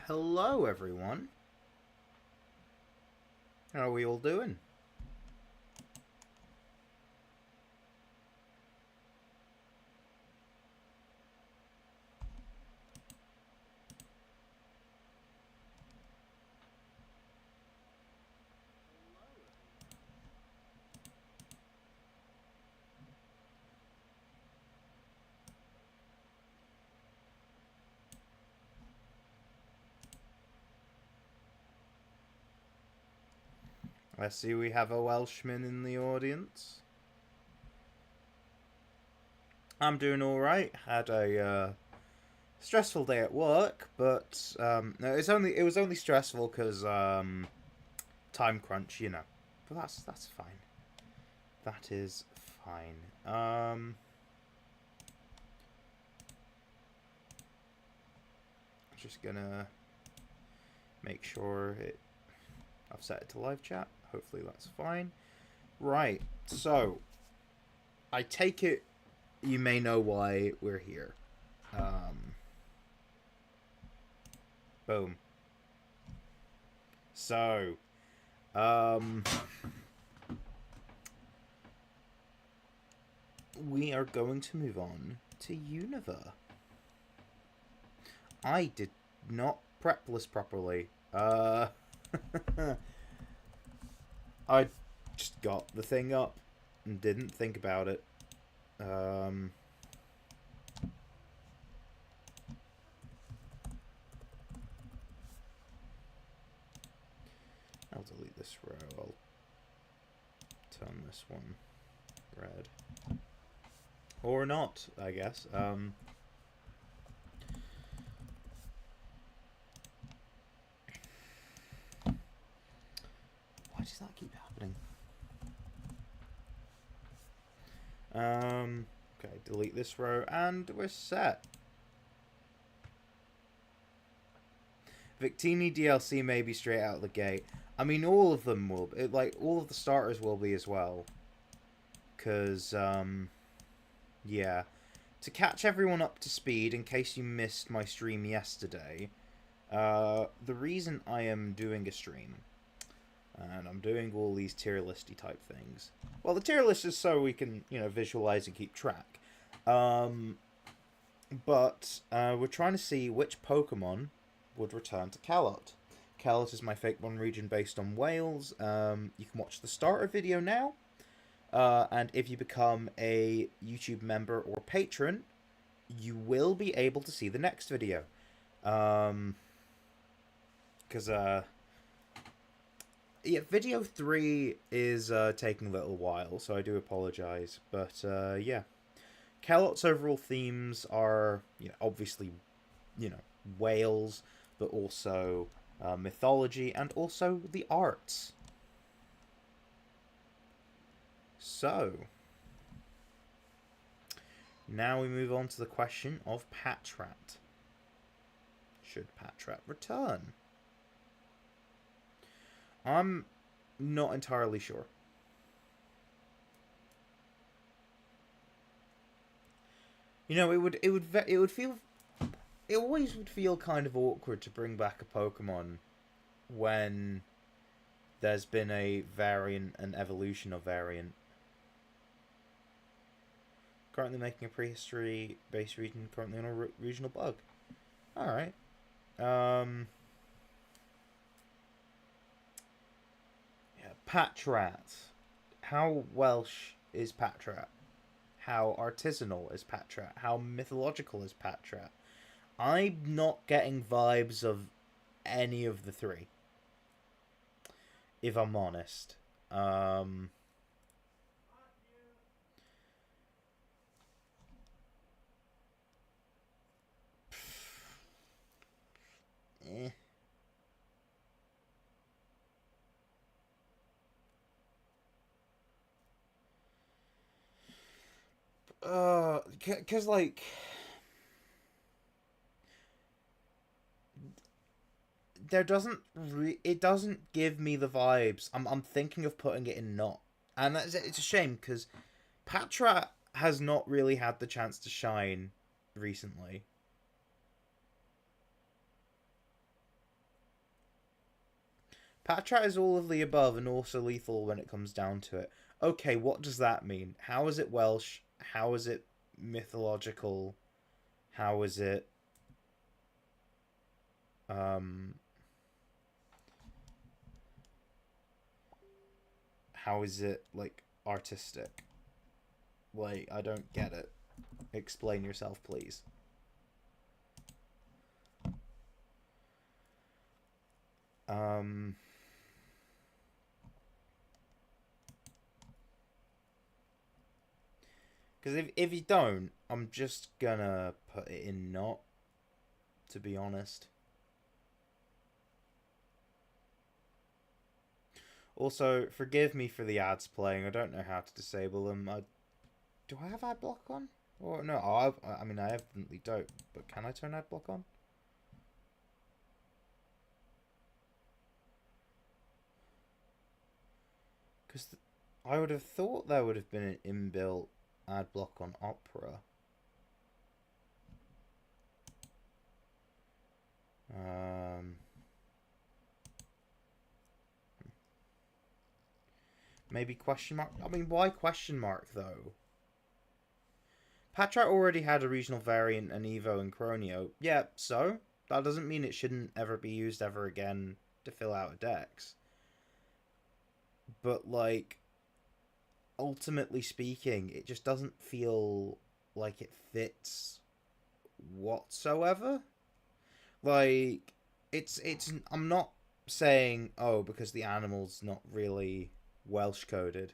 Hello everyone. How are we all doing? I see we have a Welshman in the audience. I'm doing alright. Had a stressful day at work, but no, it was only stressful because time crunch, you know. But that's fine. That is fine. Just gonna make sure I've set it to live chat. Hopefully that's fine. Right. So I take it you may know why we're here. Boom. So, we are going to move on to Univer. I did not prep this properly. I just got the thing up and didn't think about it. I'll delete this row. I'll turn this one red. Or not, I guess. Why does that keep happening? Okay, delete this row, and we're set. Victini DLC may be straight out of the gate. I mean, all of them will. All of the starters will be as well. Because, yeah. To catch everyone up to speed, in case you missed my stream yesterday, the reason I am doing a stream, and I'm doing all these tier listy type things. Well, the tier list is so we can, visualize and keep track. But we're trying to see which Pokemon would return to KELOT. KELOT is my Fake One region based on Wales. You can watch the starter video now. And if you become a YouTube member or patron, you will be able to see the next video. Because, yeah, video 3 is taking a little while, so I do apologize. But, yeah. KELOT's overall themes are, obviously, Wales, but also mythology and also the arts. So, now we move on to the question of Patrat. Should Patrat return? I'm not entirely sure. It always would feel kind of awkward to bring back a Pokemon when there's been a variant, an evolution of variant. Currently making a prehistory-based region, currently on a regional bug. Alright. Yeah, Patrat. How Welsh is Patrat? How artisanal is Patrat? How mythological is Patrat? I'm not getting vibes of any of the three, if I'm honest. Eh. Cause it doesn't give me the vibes. I'm thinking of putting it in not, and it's a shame because Patrat has not really had the chance to shine recently. Patrat is all of the above and also lethal when it comes down to it. Okay, what does that mean? How is it Welsh? How is it mythological? How is it... how is it, like, artistic? Like, I don't get it. Explain yourself, please. Because if you don't, I'm just gonna put it in not, to be honest. Also, forgive me for the ads playing. I don't know how to disable them. Do I have ad block on? Or no, I mean, I evidently don't. But can I turn ad block on? Because I would have thought there would have been an inbuilt ad block on Opera. Maybe question mark? I mean, why question mark, though? Patrat already had a regional variant and Evo and Chronio. Yeah, so? That doesn't mean it shouldn't ever be used ever again to fill out a DEX. But, like, ultimately speaking, it just doesn't feel like it fits whatsoever. Like, it's I'm not saying, oh, because the animal's not really Welsh coded.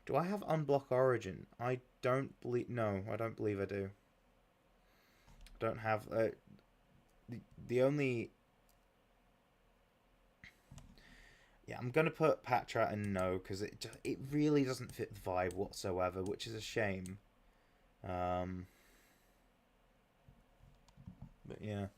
Do I have unblock origin? I don't believe... No, I don't believe I do. Don't have... the only... Yeah, I'm going to put Patrat in no, because it really doesn't fit the vibe whatsoever, which is a shame. But yeah.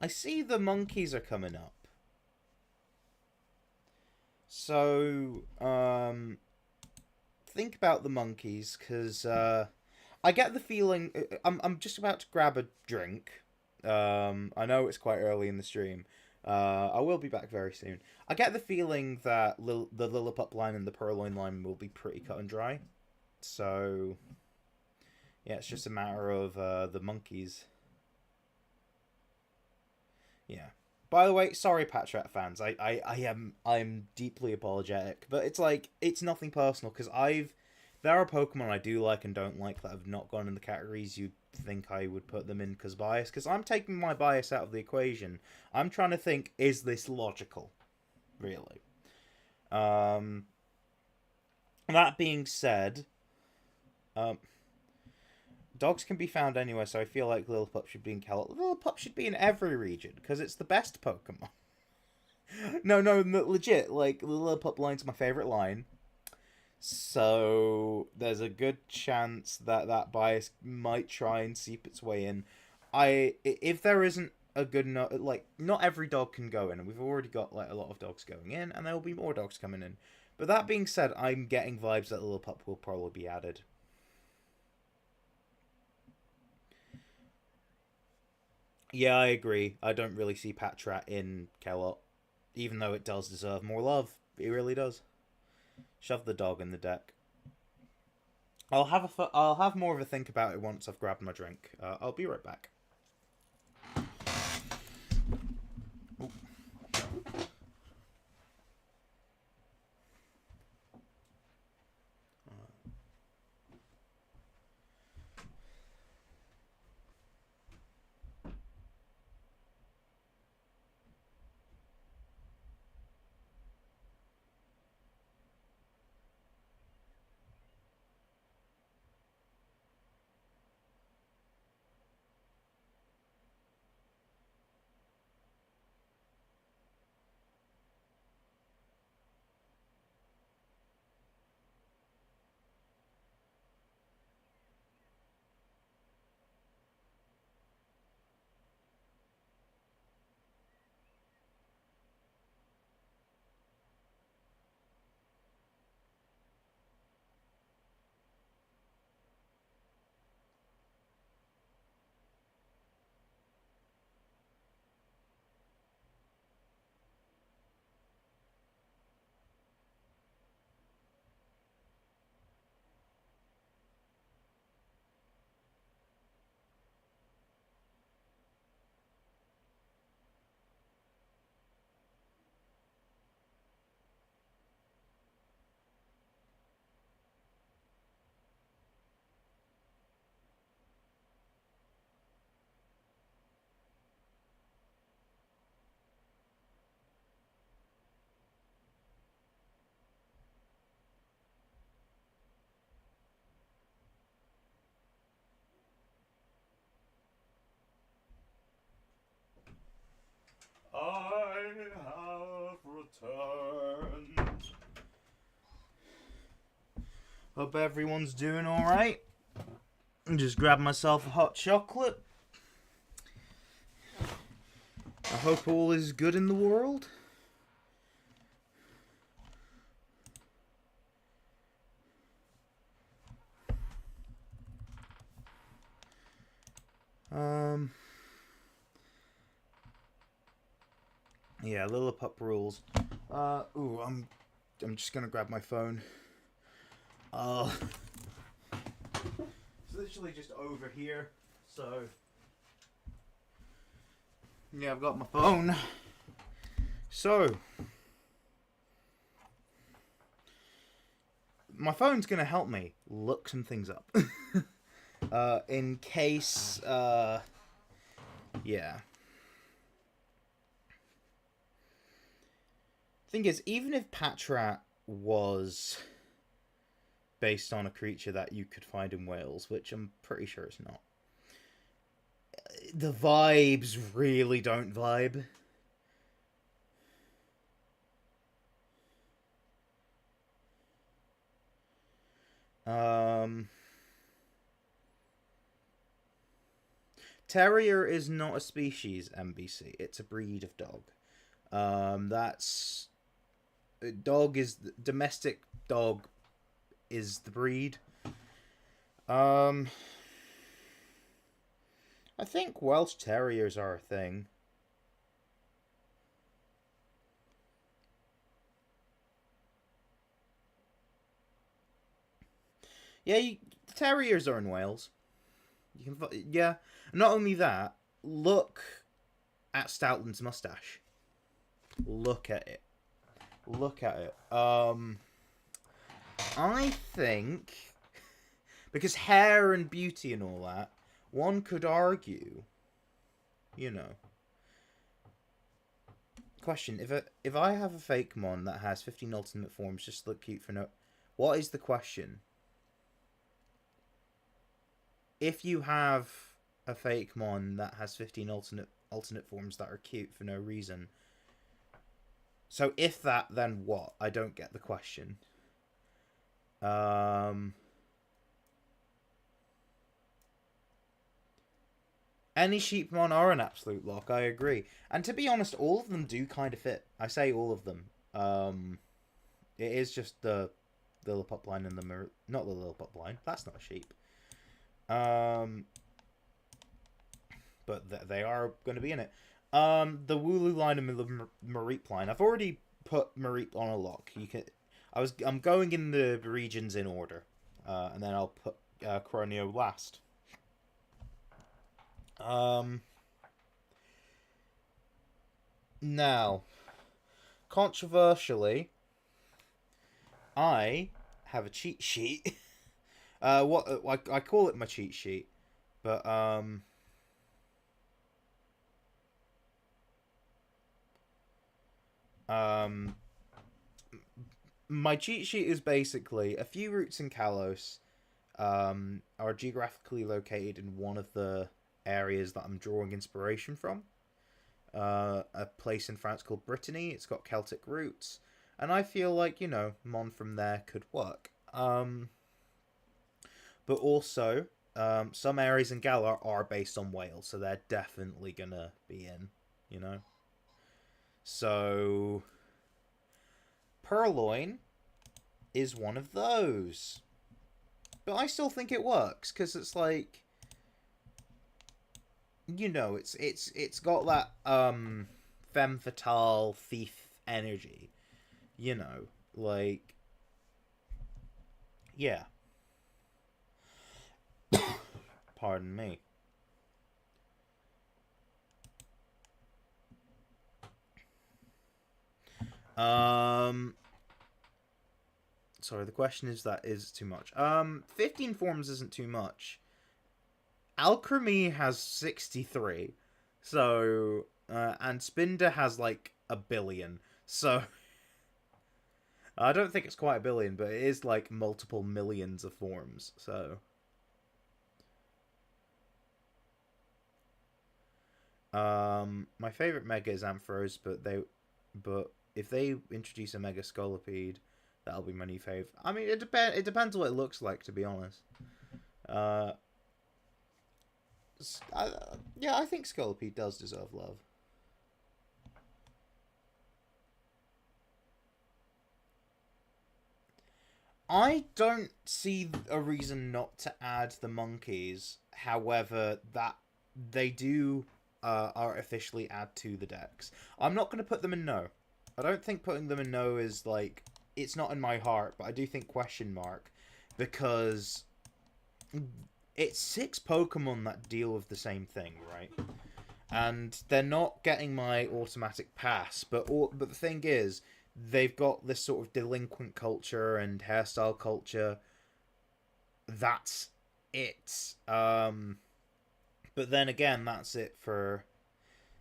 I see the monkeys are coming up. So, think about the monkeys, because I get the feeling... I'm just about to grab a drink. I know it's quite early in the stream. I will be back very soon. I get the feeling that the Lilliput line and the Purloin line will be pretty cut and dry. So, yeah, it's just a matter of the monkeys. Yeah. By the way, sorry, Patrat fans. I'm deeply apologetic, but it's like it's nothing personal because there are Pokemon I do like and don't like that have not gone in the categories you'd think I would put them in because bias. Because I'm taking my bias out of the equation. I'm trying to think: is this logical? Really? That being said, dogs can be found anywhere, so I feel like Lillipup should be in KELOT. Lillipup should be in every region because it's the best Pokemon. no, legit. Like the Lillipup line's my favorite line. So there's a good chance that that bias might try and seep its way in. If there isn't a good enough, like not every dog can go in, and we've already got like a lot of dogs going in, and there will be more dogs coming in. But that being said, I'm getting vibes that Lillipup will probably be added. Yeah, I agree. I don't really see Patrat in KELOT, even though it does deserve more love. It really does. Shove the dog in the deck. I'll have more of a think about it once I've grabbed my drink. I'll be right back. Hope everyone's doing alright. Just grab myself a hot chocolate. I hope all is good in the world. Yeah, Lilliput rules. Ooh, I'm just gonna grab my phone. It's literally just over here, so yeah, I've got my phone. So my phone's gonna help me look some things up. In case, yeah. Thing is, even if Patrat was based on a creature that you could find in Wales, which I'm pretty sure it's not, the vibes really don't vibe. Terrier is not a species, MBC. It's a breed of dog. Dog is domestic dog is the breed. I think Welsh Terriers are a thing. Yeah, Terriers are in Wales. You can, yeah. Not only that, look at Stoutland's mustache. Look at it. Look at it. I think because hair and beauty and all that, one could argue, you know. Question: if I have a fake mon that has 15 ultimate forms just to look cute for no, what is the question? If you have a fake mon that has 15 alternate forms that are cute for no reason. So if that, then what? I don't get the question. Any sheepmon are an absolute lock, I agree. And to be honest, all of them do kind of fit. I say all of them. It is just the Lilliput line and the... Not the Lilliput line. That's not a sheep. But they are going to be in it. The Wooloo line and the Mareep line. I've already put Mareep on a lock. I'm going in the regions in order. And then I'll put Chronio last. Now, controversially, I have a cheat sheet. I call it my cheat sheet, but my cheat sheet is basically a few routes in Kalos are geographically located in one of the areas that I'm drawing inspiration from. A place in France called Brittany. It's got Celtic roots, and I feel like, you know, Mon from there could work. But also, some areas in Galar are based on Wales, so they're definitely gonna be in, you know. So, Purloin is one of those. But I still think it works, because it's like, you know, it's got that femme fatale thief energy, you know, like, yeah. Pardon me. Sorry, the question is that is too much. 15 forms isn't too much. Alchemy has 63. So, and Spinder has like a billion. So, I don't think it's quite a billion, but it is like multiple millions of forms. So, my favorite mega is Ampharos, but if they introduce a Mega Scolipede, That'll be my new fave. I mean, it depends what it looks like, to be honest. Uh, yeah, I think Scolipede does deserve love. I don't see a reason not to add the monkeys. However, that they do artificially add to the DEX. I'm not going to put them in no. I don't think putting them in no is like, it's not in my heart, but I do think question mark, because it's 6 Pokemon that deal with the same thing, right? And they're not getting my automatic pass, but the thing is, they've got this sort of delinquent culture and hairstyle culture. That's it. But then again, that's it for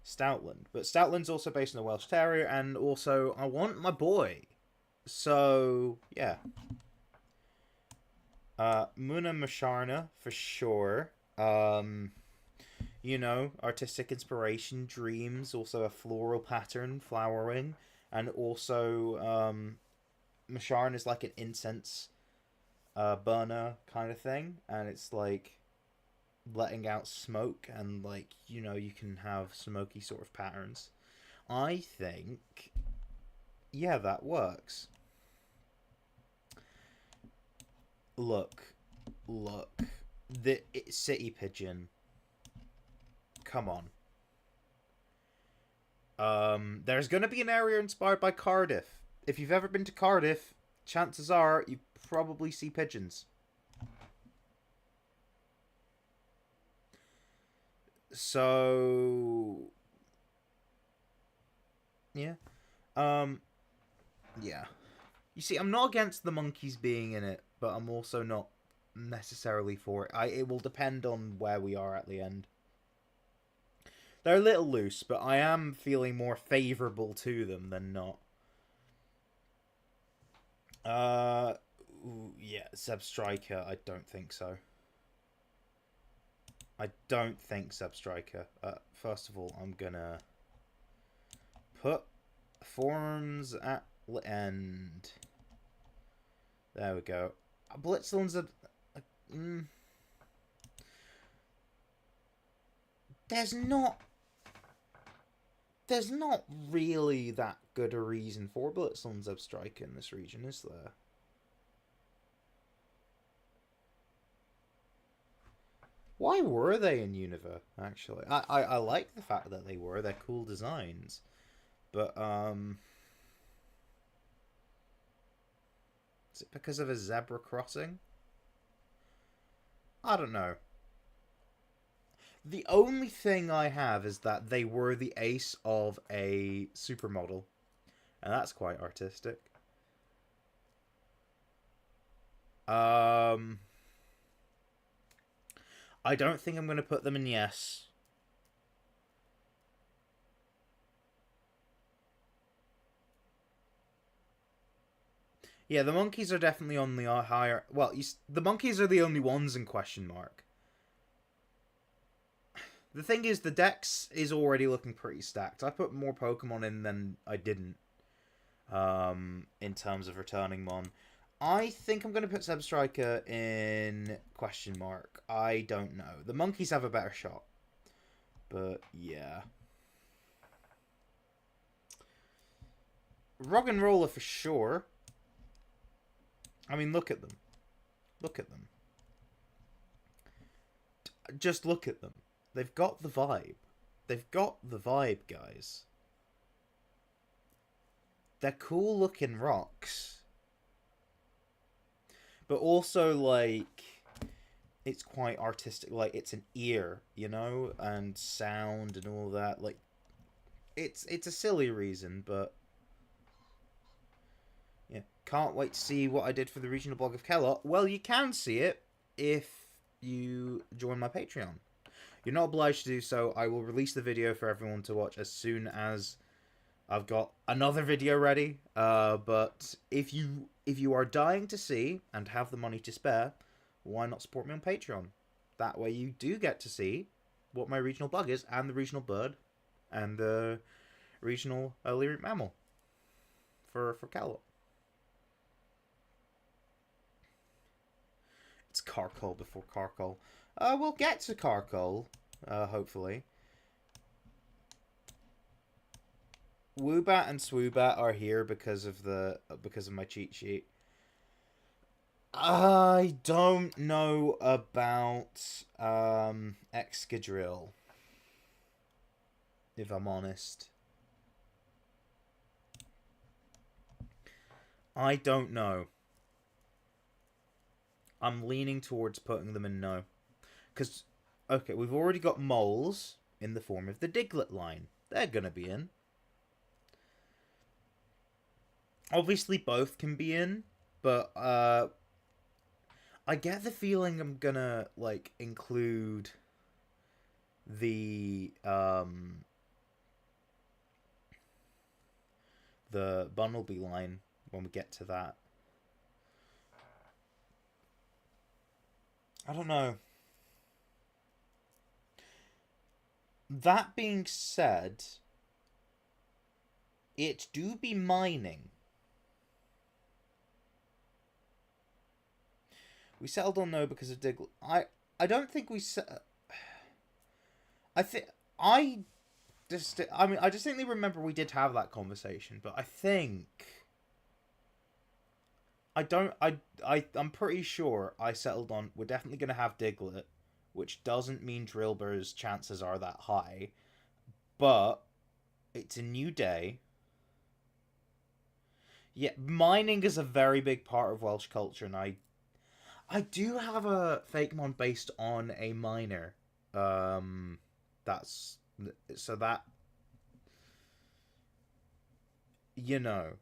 Stoutland. But Stoutland's also based on a Welsh Terrier, and also I want my boy. So yeah. Muna Masharna for sure. You know, artistic inspiration, dreams, also a floral pattern, flowering, and also Masharn is like an incense burner kind of thing, and it's like letting out smoke, and like, you know, you can have smoky sort of patterns. I think, yeah, that works. Look, the city pigeon. Come on. There's gonna be an area inspired by Cardiff. If you've ever been to Cardiff, chances are you probably see pigeons. So yeah. Yeah. You see, I'm not against the monkeys being in it, but I'm also not necessarily for it. It will depend on where we are at the end. They're a little loose, but I am feeling more favourable to them than not. Yeah, Zeb Striker, I don't think so. I don't think Zeb Striker. First of all, I'm gonna put forms at end. There we go. Blitzlund's a there's not really that good a reason for Blitzlund's Zebstrike in this region, is there? Why were they in Unova, actually? I like the fact that they were. They're cool designs. But, is it because of a zebra crossing? I don't know. The only thing I have is that they were the ace of a supermodel. And that's quite artistic. I don't think I'm going to put them in yes. Yeah, the monkeys are definitely on the higher... Well, the monkeys are the only ones in question mark. The thing is, the DEX is already looking pretty stacked. I put more Pokemon in than I didn't. In terms of returning Mon. I think I'm going to put Zebstrika in question mark. I don't know. The monkeys have a better shot. But, yeah. Roggenrola for sure. I mean, look at them. Look at them. Just look at them. They've got the vibe. They've got the vibe, guys. They're cool looking rocks. But also, like, it's quite artistic. Like, it's an ear, you know? And sound and all that. Like, it's a silly reason, but... yeah. Can't wait to see what I did for the regional blog of KELOT. Well, you can see it if you join my Patreon. You're not obliged to do so. I will release the video for everyone to watch as soon as I've got another video ready. But if you are dying to see and have the money to spare, why not support me on Patreon? That way you do get to see what my regional bug is, and the regional bird, and the regional lyric mammal for KELOT. Carcol before Carcol. We'll get to Carcol, hopefully. Woobat and Swoobat are here because of my cheat sheet. I don't know about Excadrill, if I'm honest. I don't know. I'm leaning towards putting them in no. Because, okay, we've already got moles in the form of the Diglett line. They're going to be in. Obviously, both can be in, but I get the feeling I'm going to, like, include the Bunnelby line when we get to that. I don't know. That being said, it do be mining. We settled on no because of Diglett. I don't think we I distinctly remember we did have that conversation, but I'm pretty sure I settled on we're definitely going to have Diglett, which doesn't mean Drillbur's chances are that high, but it's a new day. Yeah, mining is a very big part of Welsh culture, and I do have a Fakemon based on a miner. That's so that, you know,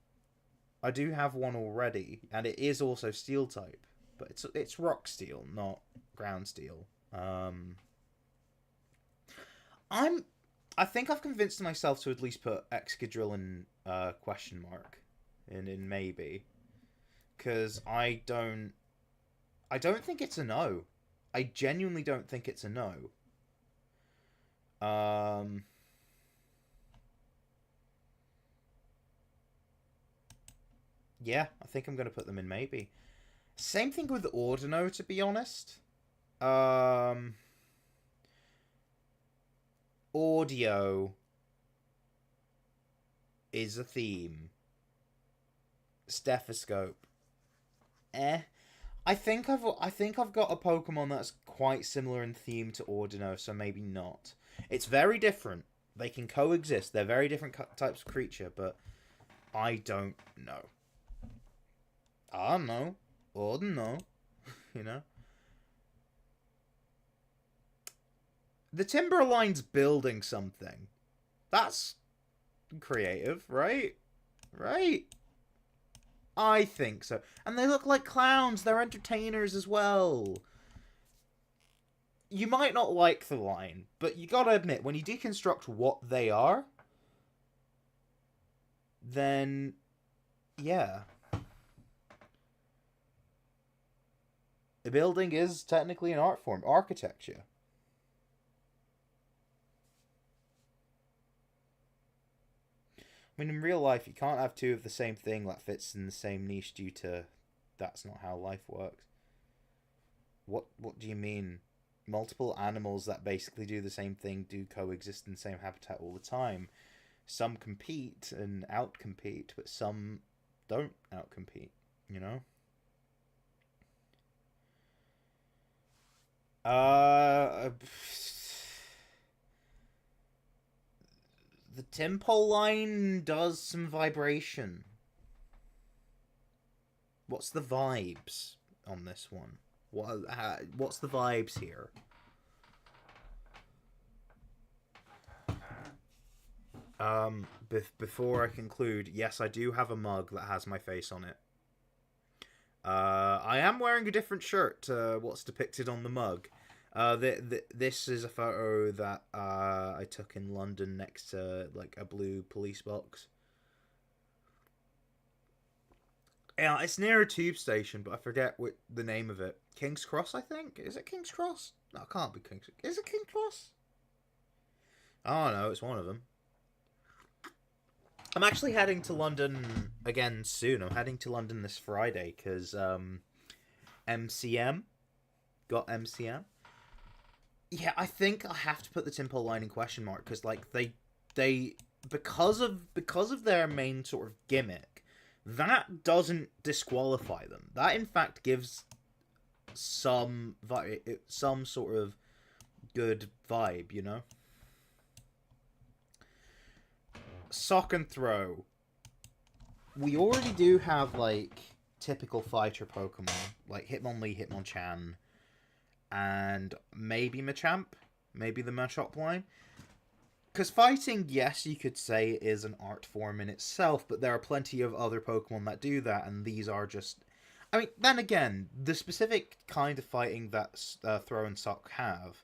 I do have one already, and it is also steel type, but it's rock steel, not ground steel. I think I've convinced myself to at least put Excadrill in question mark in maybe, because I don't think it's a no. I genuinely don't think it's a no. Yeah, I think I'm going to put them in maybe. Same thing with Ordino, to be honest. Audio is a theme. Stethoscope. I think I've got a Pokemon that's quite similar in theme to Ordino, so maybe not. It's very different. They can coexist. They're very different types of creature, but I don't know. I don't know. Ordino. You know? The Timberline's building something. That's creative, right? Right? I think so. And they look like clowns. They're entertainers as well. You might not like the line, but you gotta admit, when you deconstruct what they are, then, yeah. The building is technically an art form. Architecture. I mean, in real life, you can't have two of the same thing that fits in the same niche due to that's not how life works. What do you mean? Multiple animals that basically do the same thing do coexist in the same habitat all the time. Some compete and outcompete, but some don't outcompete, you know? The tempo line does some vibration. What's the vibes on this one? What's the vibes here? Before I conclude, yes, I do have a mug that has my face on it. I am wearing a different shirt to what's depicted on the mug. This is a photo that I took in London next to like a blue police box. Yeah, it's near a tube station, but I forget the name of it. King's Cross, I think. Is it King's Cross? No, it can't be King's. Is it King's Cross? Oh no, it's one of them. I'm actually heading to London again soon. I'm heading to London this Friday because MCM. got MCM. Yeah, I think I have to put the Timpo line in question mark because like they because of their main sort of gimmick, that doesn't disqualify them. That in fact gives some sort of good vibe, you know. Sock and throw. We already do have like typical fighter Pokemon like Hitmonlee, Hitmonchan, and maybe Machamp, maybe the Machop line. Because fighting, yes, you could say is an art form in itself, but there are plenty of other Pokemon that do that, and these are just... I mean, then again, the specific kind of fighting that Throw and Sock have...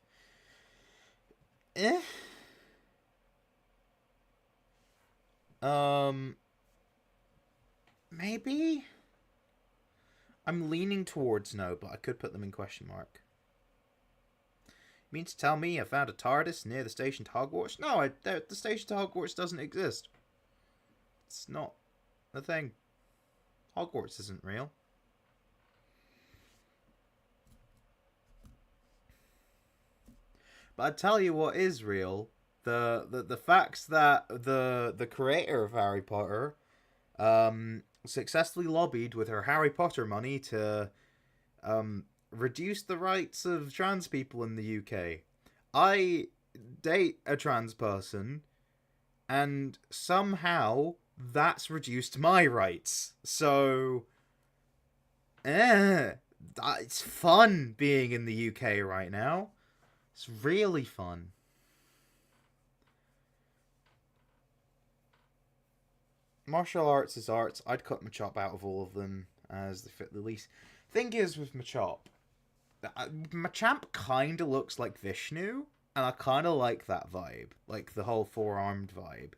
Maybe? I'm leaning towards no, but I could put them in question mark. You mean to tell me I found a TARDIS near the station to Hogwarts? No, the station to Hogwarts doesn't exist. It's not a thing. Hogwarts isn't real. But I tell you what is real. The facts that the creator of Harry Potter successfully lobbied with her Harry Potter money to reduce the rights of trans people in the UK. I date a trans person, and somehow that's reduced my rights. So, it's fun being in the UK right now. It's really fun. Martial arts is arts. I'd cut Machop out of all of them as they fit the least. Thing is with Machop, Machamp kind of looks like Vishnu, and I kind of like that vibe. Like the whole four-armed vibe.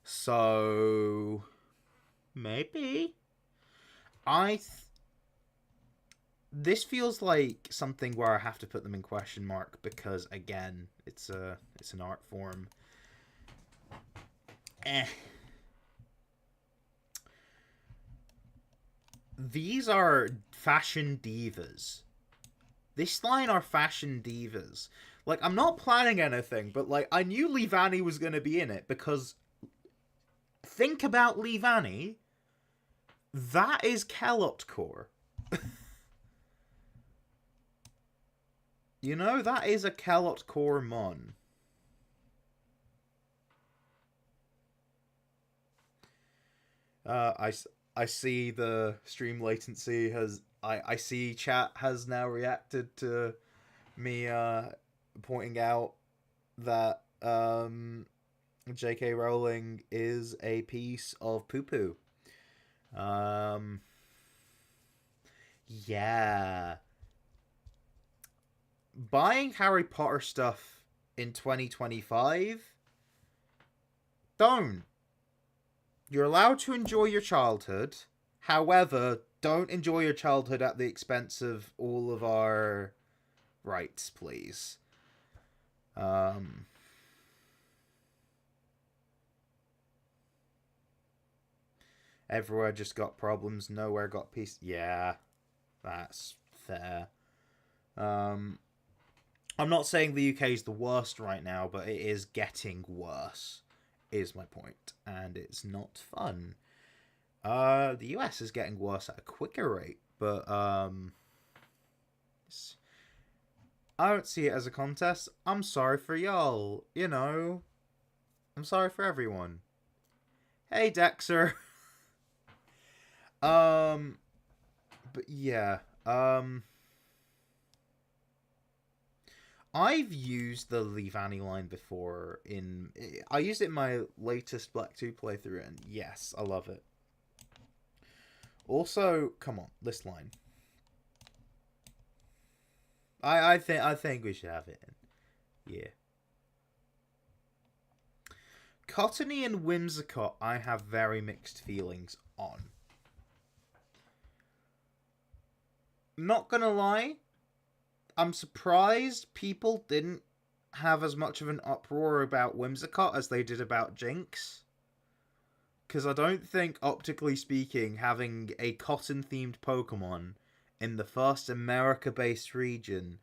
So, maybe. This feels like something where I have to put them in question mark because, again, it's an art form. These are fashion divas. This line are fashion divas. Like, I'm not planning anything, but, like, I knew Leavanny was going to be in it because... Think about Leavanny. That is KELOT core. You know, that is a KELOT core mon. I see the stream latency has... I see chat has now reacted to me pointing out that J.K. Rowling is a piece of poo-poo. Yeah. Buying Harry Potter stuff in 2025? Don't. You're allowed to enjoy your childhood. However, don't enjoy your childhood at the expense of all of our rights, please. Everywhere just got problems, nowhere got peace. Yeah, that's fair. I'm not saying the UK is the worst right now, but it is getting worse, is my point. And it's not fun. The US is getting worse at a quicker rate, but I don't see it as a contest. I'm sorry for y'all, you know. I'm sorry for everyone. Hey, Dexter. But yeah, I've used the Leavanny line before I used it in my latest Black 2 playthrough, and yes, I love it. Also, come on, this line. I think we should have it in. Yeah. Cottony and Whimsicott I have very mixed feelings on. Not gonna lie, I'm surprised people didn't have as much of an uproar about Whimsicott as they did about Jinx. Because I don't think, optically speaking, having a cotton-themed Pokemon in the first America-based region,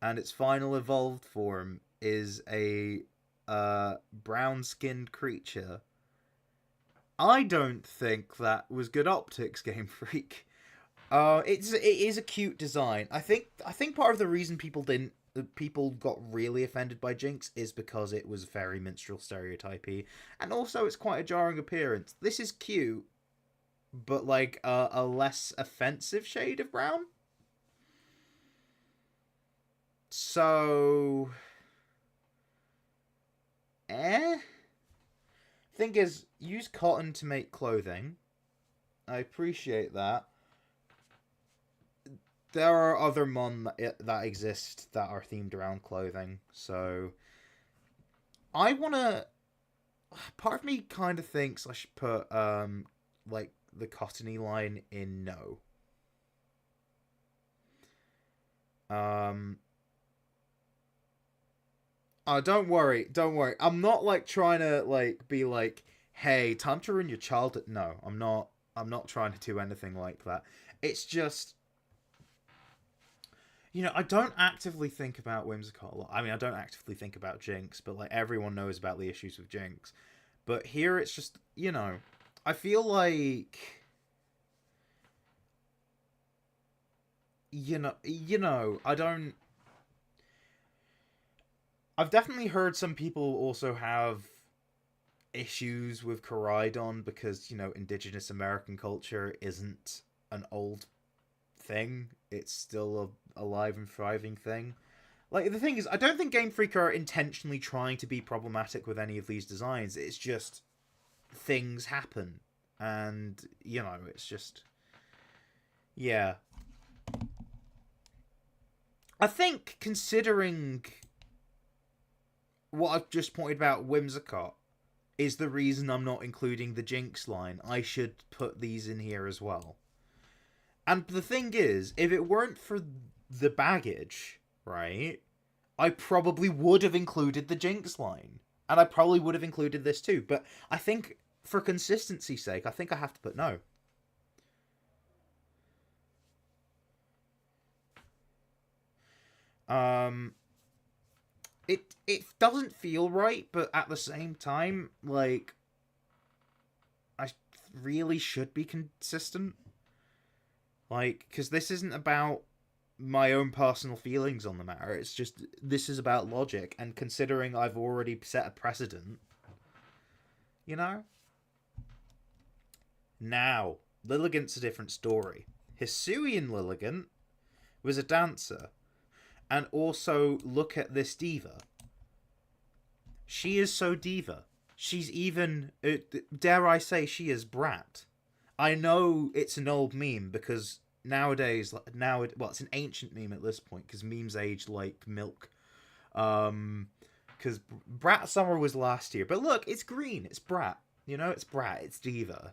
and its final evolved form is a brown-skinned creature. I don't think that was good optics, Game Freak. It is a cute design. I think part of the reason people got really offended by Jinx is because it was very minstrel stereotypy, and also it's quite a jarring appearance. This is cute, but like a less offensive shade of brown. So, thing is, use cotton to make clothing. I appreciate that. There are other mon that exist that are themed around clothing, so I wanna. Part of me kind of thinks I should put like the cottony line in no. Oh, don't worry, don't worry. I'm not like trying to like be like, hey, time to ruin your childhood. No, I'm not. I'm not trying to do anything like that. It's just, I don't actively think about Whimsicott a lot. I mean, I don't actively think about Jinx, but like everyone knows about the issues with Jinx. But here it's just, I feel like, I don't. I've definitely heard some people also have issues with Koraidon because, indigenous American culture isn't an old thing. It's still a alive and thriving thing. Like, the thing is, I don't think Game Freak are intentionally trying to be problematic with any of these designs. It's just things happen. And, it's just... Yeah. I think, considering what I've just pointed about Whimsicott is the reason I'm not including the Jinx line, I should put these in here as well. And the thing is, if it weren't for the baggage, right, I probably would have included the Jinx line. And I probably would have included this too. But I think, for consistency's sake, I think I have to put no. It doesn't feel right, but at the same time, like, I really should be consistent. Like, because this isn't about my own personal feelings on the matter. It's just, this is about logic, and considering I've already set a precedent, Now, Lilligant's a different story. Hisuian Lilligant was a dancer. And also, look at this diva. She is so diva. She's even, dare I say, she is brat. I know it's an old meme because nowadays, it's an ancient meme at this point because memes age like milk. Because Brat Summer was last year, but look, it's green. It's brat. It's brat. It's diva.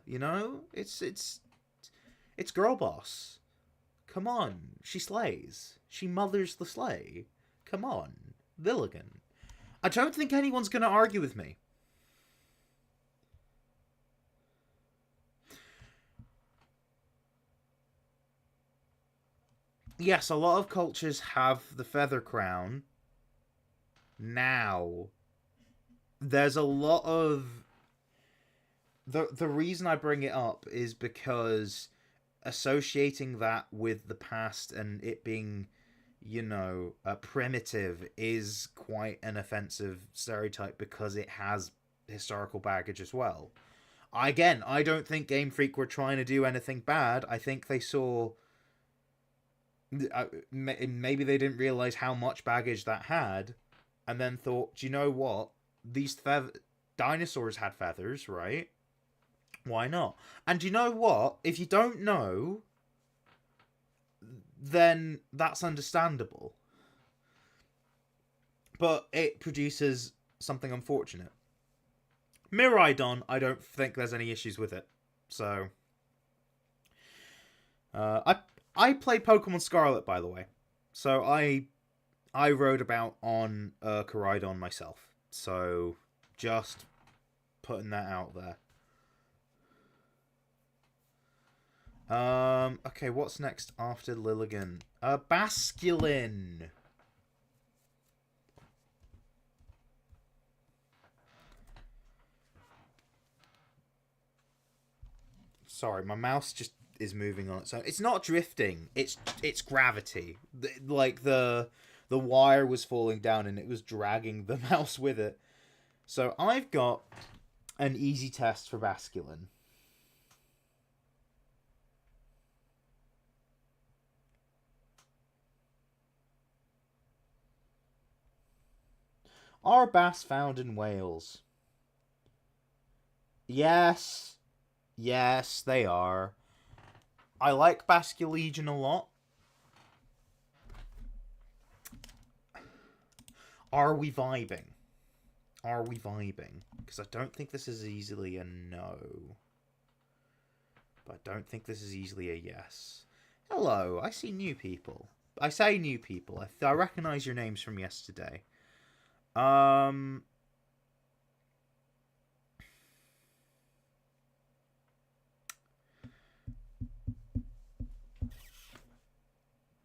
It's girl boss. Come on, she slays. She mothers the slay. Come on, Lilligan. I don't think anyone's gonna argue with me. Yes, a lot of cultures have the feather crown. Now, there's a lot of... The reason I bring it up is because associating that with the past and it being, primitive is quite an offensive stereotype because it has historical baggage as well. I don't think Game Freak were trying to do anything bad. I think they saw... maybe they didn't realize how much baggage that had, and then thought, do you know what? These dinosaurs had feathers, right? Why not? And you know what? If you don't know, then that's understandable. But it produces something unfortunate. Miraidon, I don't think there's any issues with it. So, I played Pokemon Scarlet, by the way. So I wrote about on Koraidon myself. So, just putting that out there. Okay, what's next after Lilligan? Basculin. Sorry, my mouse just is moving on its own. It's not drifting. It's gravity. Like the wire was falling down and it was dragging the mouse with it. So I've got an easy test for Basculin. Are bass found in Wales? Yes. Yes, they are. I like Basculegion a lot. Are we vibing? Are we vibing? Because I don't think this is easily a no. But I don't think this is easily a yes. Hello, I see new people. I say new people. I recognize your names from yesterday.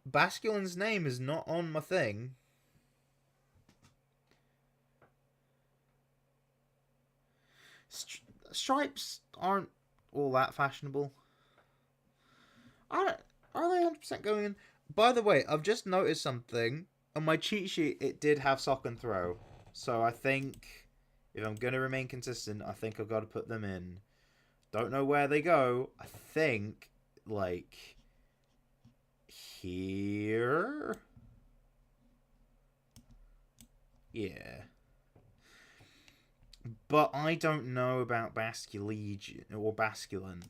Basculin's name is not on my thing. Stripes aren't all that fashionable. Are they 100% going in? By the way, I've just noticed something. On my cheat sheet, it did have sock and throw. So I think if I'm going to remain consistent, I think I've got to put them in. Don't know where they go. I think, like, here? Yeah. But I don't know about Basculegion or Basculin.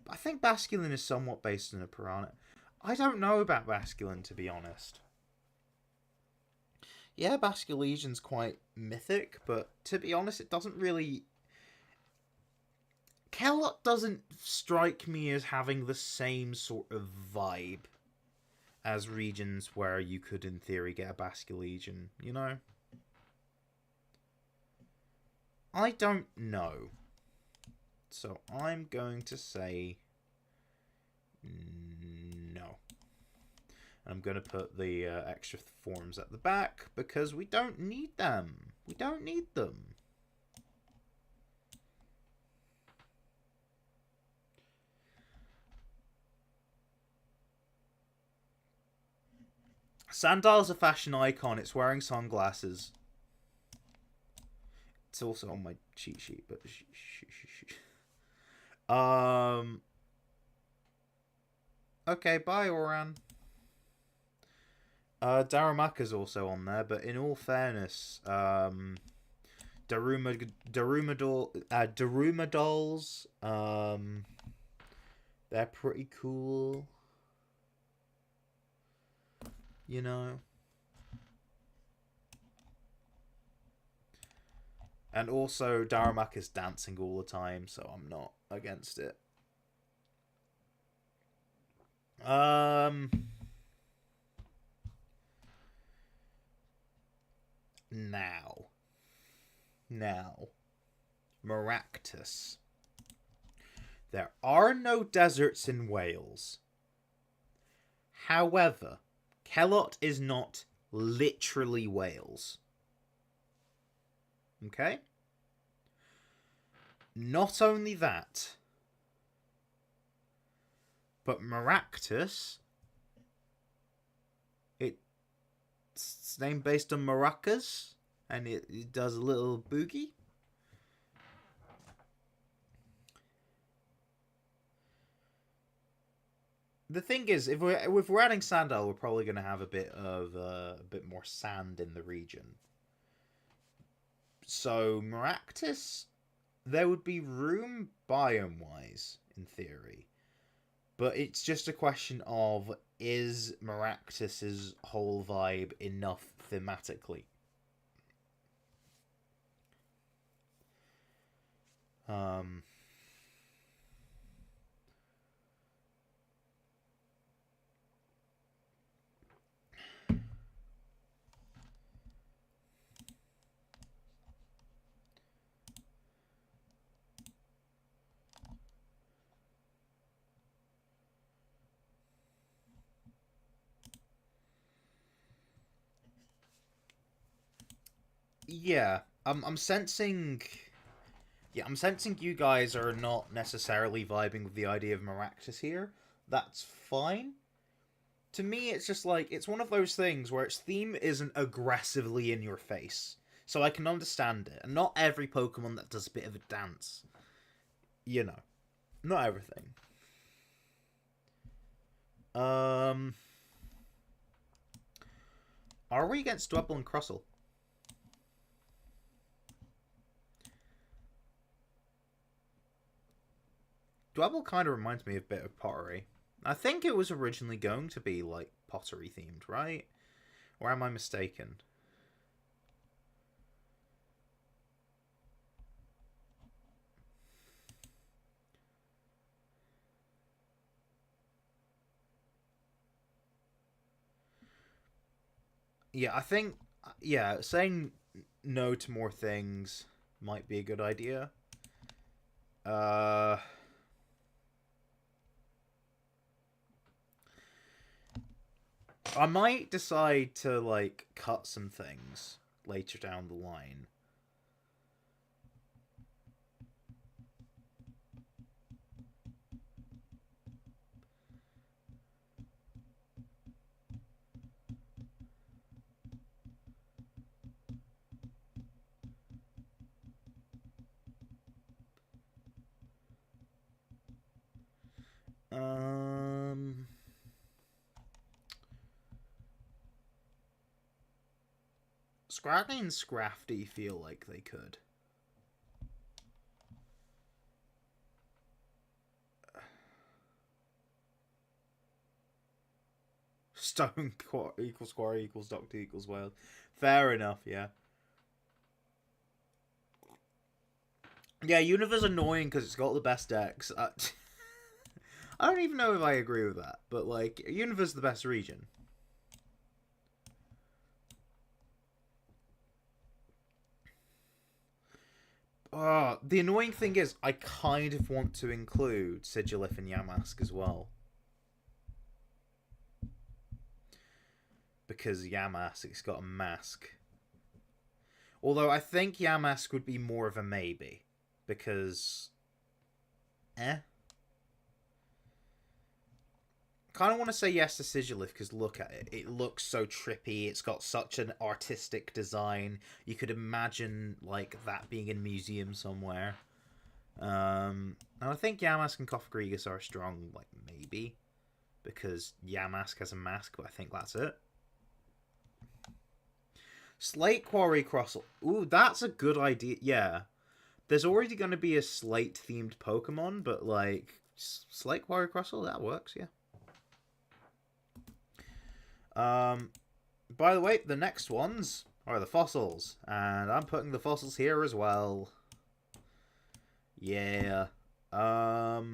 I think Basculin is somewhat based on a piranha. I don't know about Basculin, to be honest. Yeah, Basculegion's quite mythic, but to be honest, it doesn't really... KELOT doesn't strike me as having the same sort of vibe as regions where you could, in theory, get a Basculegion, you know? I don't know. So I'm going to say no. I'm going to put the extra forms at the back because we don't need them. We don't need them. Sandal's a fashion icon. It's wearing sunglasses. It's also on my cheat sheet, but okay, bye, Oran. Darumaka's also on there, but in all fairness, Darumadolls, they're pretty cool. You know? And also, Darumaka's dancing all the time, so I'm not against it. Now, Maractus. There are no deserts in Wales. However, KELOT is not literally Wales. Okay? Not only that, but Maractus, it's named based on maracas, and it does a little boogie. The thing is, if we're adding Sandal, we're probably going to have a bit more sand in the region. So Maractus, there would be room biome-wise, in theory. But it's just a question of, is Maractus's whole vibe enough thematically? yeah, I'm sensing. Yeah, I'm sensing you guys are not necessarily vibing with the idea of Maractus here. That's fine. To me, it's just like, it's one of those things where its theme isn't aggressively in your face. So I can understand it. And not every Pokemon that does a bit of a dance. You know. Not everything. Are we against Dwebble and Crustle? Dwebble kind of reminds me a bit of Pottery. I think it was originally going to be, like, Pottery themed, right? Or am I mistaken? Yeah, I think, yeah, saying no to more things might be a good idea. I might decide to, like, cut some things later down the line. Scraggly and Scrafty feel like they could. Stone equals Square equals Doctor equals Wild. Fair enough, yeah. Yeah, Univa's annoying because it's got the best decks. I don't even know if I agree with that, but, like, Univa's the best region. The annoying thing is, I kind of want to include Sigilif and Yamask as well. Because Yamask's got a mask. Although I think Yamask would be more of a maybe. Because... Kind of want to say yes to Sigilif because look at it. It looks so trippy. It's got such an artistic design. You could imagine, like, that being in a museum somewhere. And I think Yamask and Kofagrigus are a strong, like, maybe. Because Yamask has a mask, but I think that's it. Slate Quarry Crustle. Ooh, that's a good idea. Yeah. There's already going to be a Slate-themed Pokemon, but, like, Slate Quarry Crustle, that works, yeah. By the way, the next ones are the fossils, and I'm putting the fossils here as well. Yeah. Oh,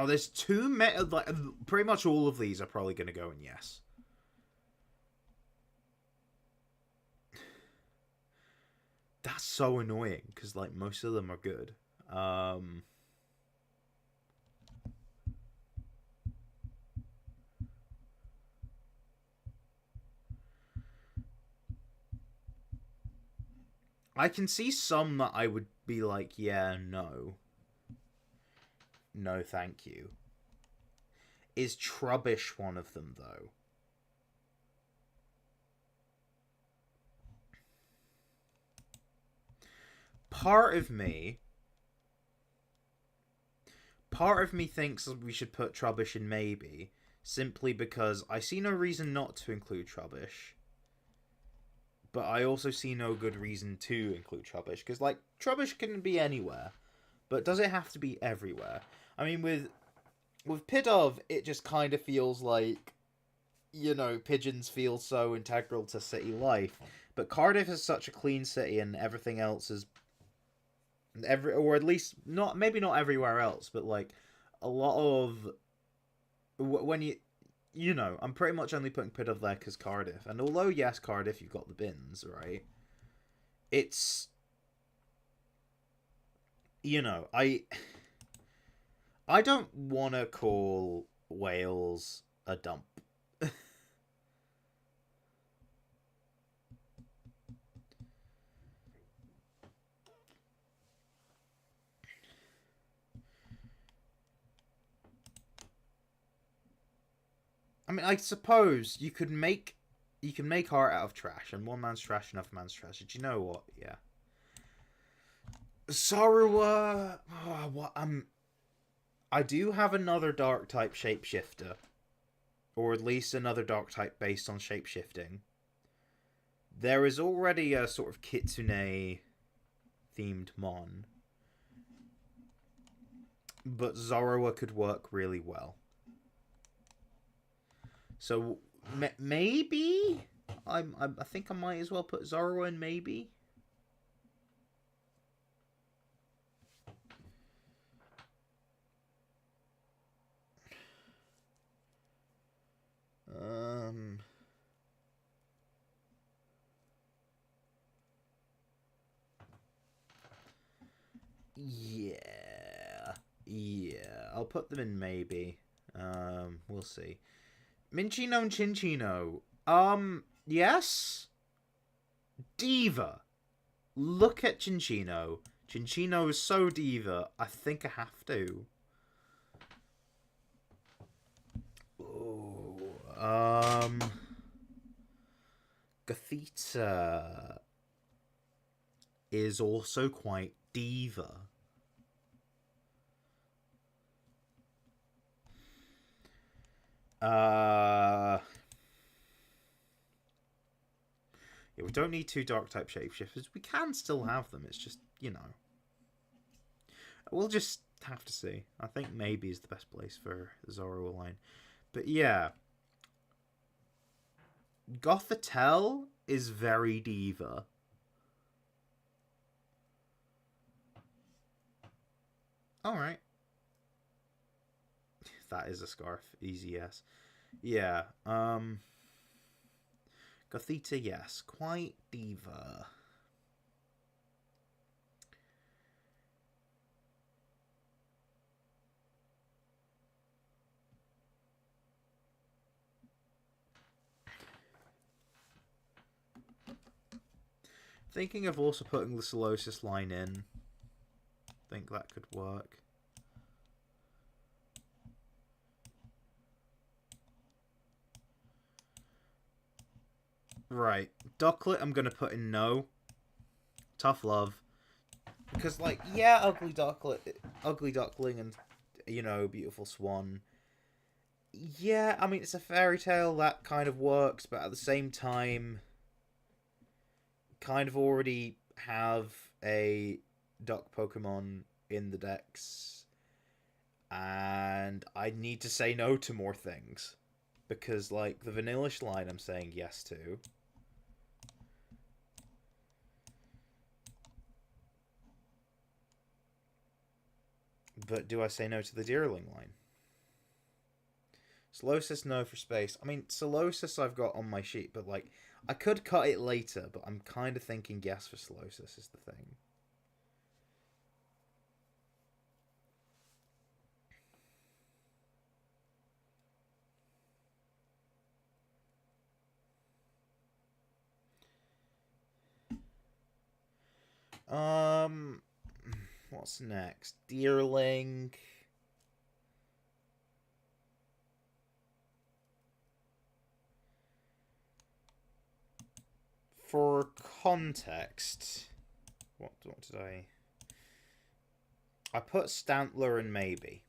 there's two like pretty much all of these are probably going to go in yes. That's so annoying because, like, most of them are good. I can see some that I would be like, yeah, no. No, thank you. Is Trubbish one of them, though? Part of me thinks we should put Trubbish in maybe, simply because I see no reason not to include Trubbish. But I also see no good reason to include Trubbish, because, like, Trubbish can be anywhere, but does it have to be everywhere? I mean, with Pidove, it just kind of feels like, you know, pigeons feel so integral to city life. But Cardiff is such a clean city, and everything else is or at least not, maybe not everywhere else, but, like, a lot of when you know, I'm pretty much only putting Pidove there because Cardiff, and although yes, Cardiff, you've got the bins, right? It's, you know, I don't want to call Wales a dump. I mean, I suppose you can make art out of trash, and one man's trash, another man's trash. Do you know what? Yeah. Sorrowa. Oh, what? I do have another dark type shapeshifter, or at least another dark type based on shapeshifting. There is already a sort of kitsune themed mon, but Zorrowa could work really well. So maybe I think I might as well put Zorrowa in. Maybe. Yeah, I'll put them in maybe. We'll see. Minchino and Chinchino. Yes. Diva. Look at Chinchino. Chinchino is so diva. I think I have to. Ooh, Gathita is also quite diva. Yeah, we don't need two dark type shapeshifters. We can still have them. It's just, you know. We'll just have to see. I think maybe is the best place for the Zorro line. But yeah. Gothitelle is very diva. Alright. That is a scarf. Easy yes. Yeah. Gothita, yes. Quite diva. Thinking of also putting the Solosis line in. Think that could work. Right. Ducklet I'm going to put in no. Tough love. Because, like, yeah, Ugly Duckling and, you know, Beautiful Swan. Yeah, I mean, it's a fairy tale that kind of works, but at the same time, kind of already have a duck Pokemon in the DEX. And I need to say no to more things. Because, like, the Vanillish line I'm saying yes to. But do I say no to the Deerling line? Solosis, no for space. I mean, Solosis I've got on my sheet, but, like, I could cut it later, but I'm kind of thinking yes for Solosis is the thing. What's next? Deerling. For context, what did I put Stantler and maybe.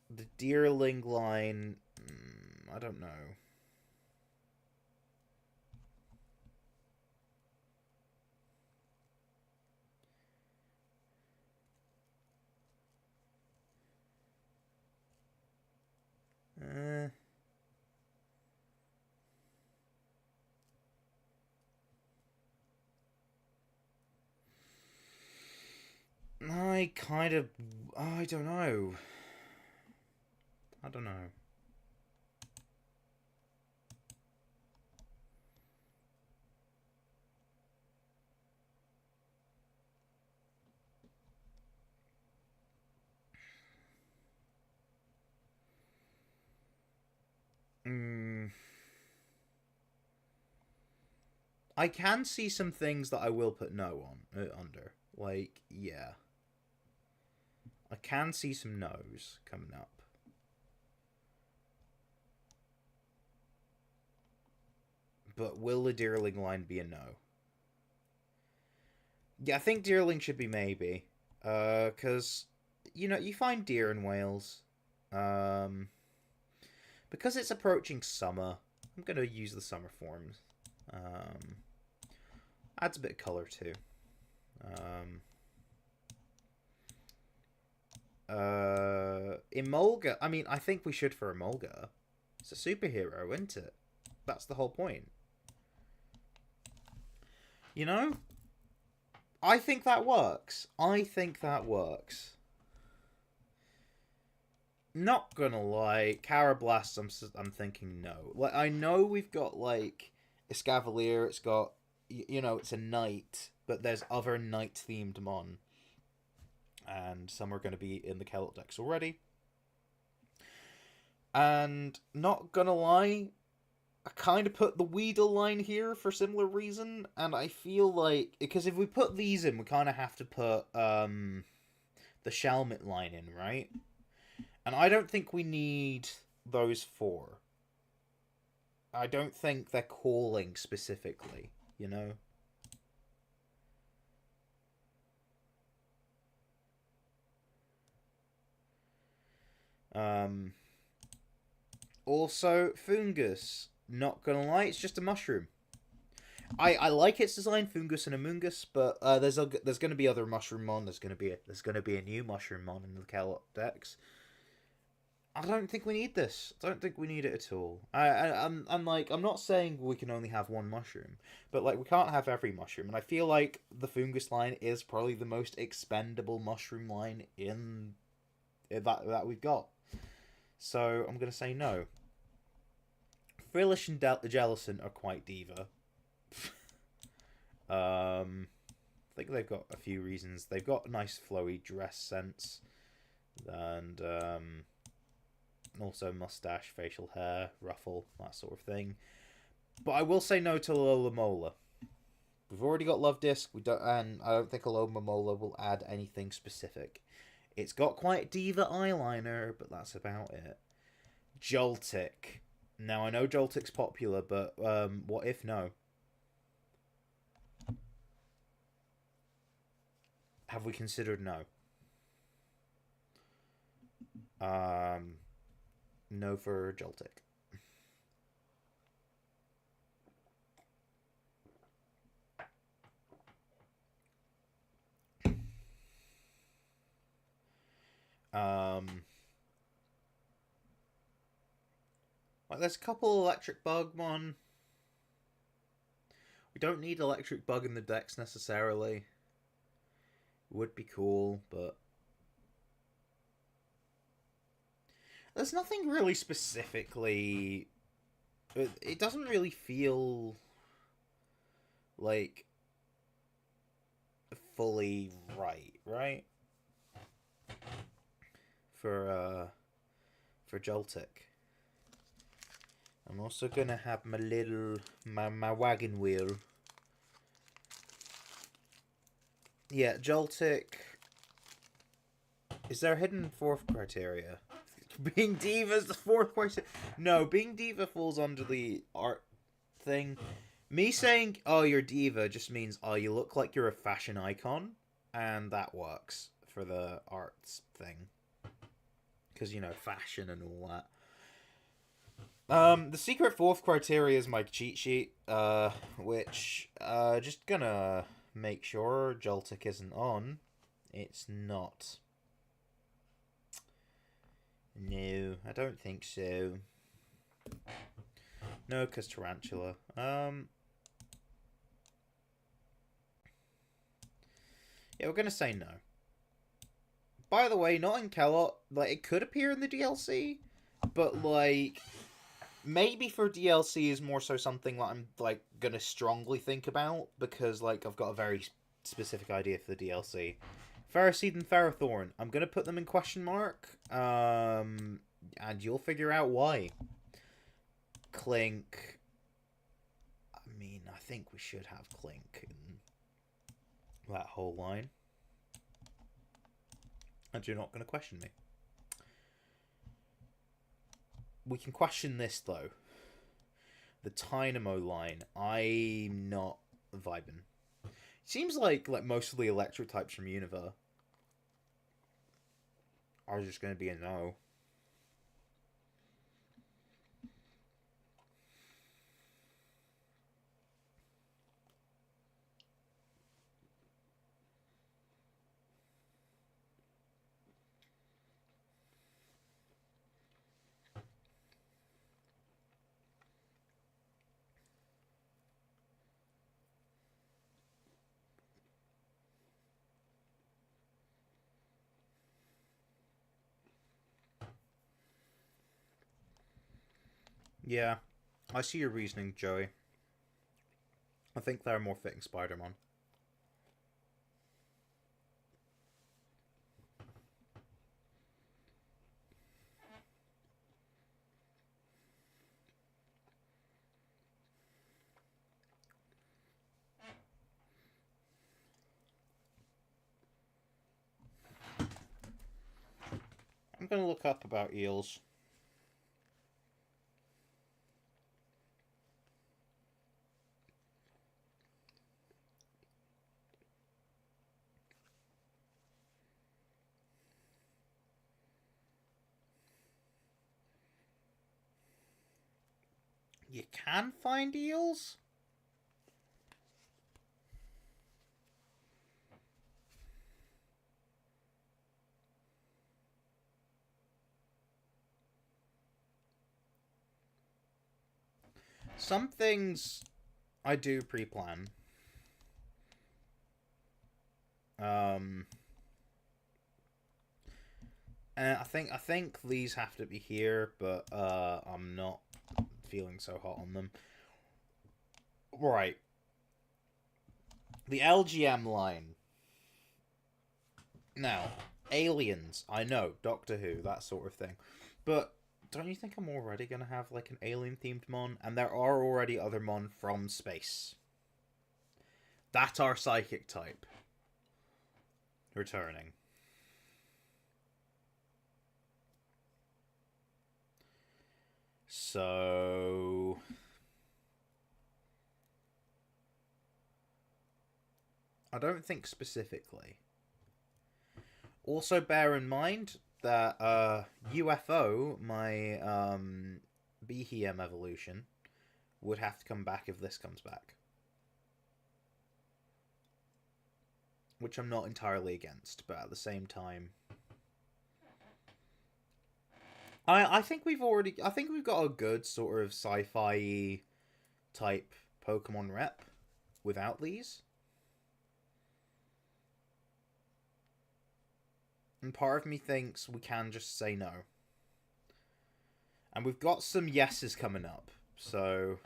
The Deerling line, I don't know. I don't know. I don't know. Mm, I can see some things that I will put no on under. Like, yeah. I can see some no's coming up. But will the Deerling line be a no? Yeah, I think Deerling should be maybe. Because, you know, you find deer in Wales. Because it's approaching summer, I'm going to use the summer forms. Adds a bit of colour too. Emolga, I mean, I think we should for Emolga. It's a superhero, isn't it? That's the whole point. You know? I think that works. I think that works. Not gonna lie, Carablast, I'm thinking no. Like, I know we've got, like, Escavalier, it's got, you know, it's a knight, but there's other knight-themed mon. And some are going to be in the KELOT decks already. And, not gonna lie, I kind of put the Weedle line here for similar reason, and I feel like, because if we put these in, we kind of have to put, the Shelmet line in, right? And I don't think we need those four. I don't think they're calling specifically, you know? Also, Fungus. Not gonna lie, it's just a mushroom. I like its design, Fungus and Amoongus, but there's gonna be other mushroom mon. There's gonna be a new mushroom mon in the KELOT decks. I don't think we need this. I don't think we need it at all. I'm not saying we can only have one mushroom, but like we can't have every mushroom. And I feel like the Fungus line is probably the most expendable mushroom line in that we've got. So I'm gonna say no. Frillish and Jellison are quite diva. I think they've got a few reasons. They've got a nice flowy dress sense, and also mustache, facial hair, ruffle, that sort of thing. But I will say no to Alola Mola. We've already got Love Disc. And I don't think Alola Mola will add anything specific. It's got quite diva eyeliner, but that's about it. Joltik. Now I know Joltik's popular, but what if no? Have we considered no? No for Joltik. Like there's a couple Electric Bugmon. We don't need Electric Bug in the decks necessarily. Would be cool, but there's nothing really specifically. It doesn't really feel like fully right for Joltik. I'm also gonna have my wagon wheel. Yeah, Joltik. Is there a hidden fourth criteria? Being diva is the fourth criteria. No, being diva falls under the art thing. Me saying, oh, you're diva just means, oh, you look like you're a fashion icon. And that works for the arts thing. Because, you know, fashion and all that. The secret fourth criteria is my cheat sheet, which, just gonna make sure Joltik isn't on. It's not. No, I don't think so. No, because Tarantula. Yeah, we're gonna say no. By the way, not in KELOT. Like, it could appear in the DLC, but, like, maybe for DLC is more so something that I'm, like, gonna strongly think about, because, like, I've got a very specific idea for the DLC. Ferroseed and Ferrothorn. I'm gonna put them in question mark, and you'll figure out why. Clink. I mean, I think we should have Clink in that whole line. And you're not going to question me. We can question this, though. The Dynamo line, I'm not vibing. Seems like most of the electric types from Unova are just going to be a no. Yeah, I see your reasoning, Joey. I think they're more fitting Spider-Man. I'm going to look up about eels. You can find eels? Some things I do pre-plan. And I think these have to be here, but I'm not feeling so hot on them. Right. The LGM line. Now, aliens, I know, Doctor Who, that sort of thing. But don't you think I'm already going to have an alien-themed mon? And there are already other mon from space. That's our psychic type. Returning. So... I don't think specifically. Also bear in mind that UFO, my BHM evolution, would have to come back if this comes back. Which I'm not entirely against, but at the same time... I think we've got a good sort of sci-fi type Pokemon rep without these. And part of me thinks we can just say no. And we've got some yeses coming up, so...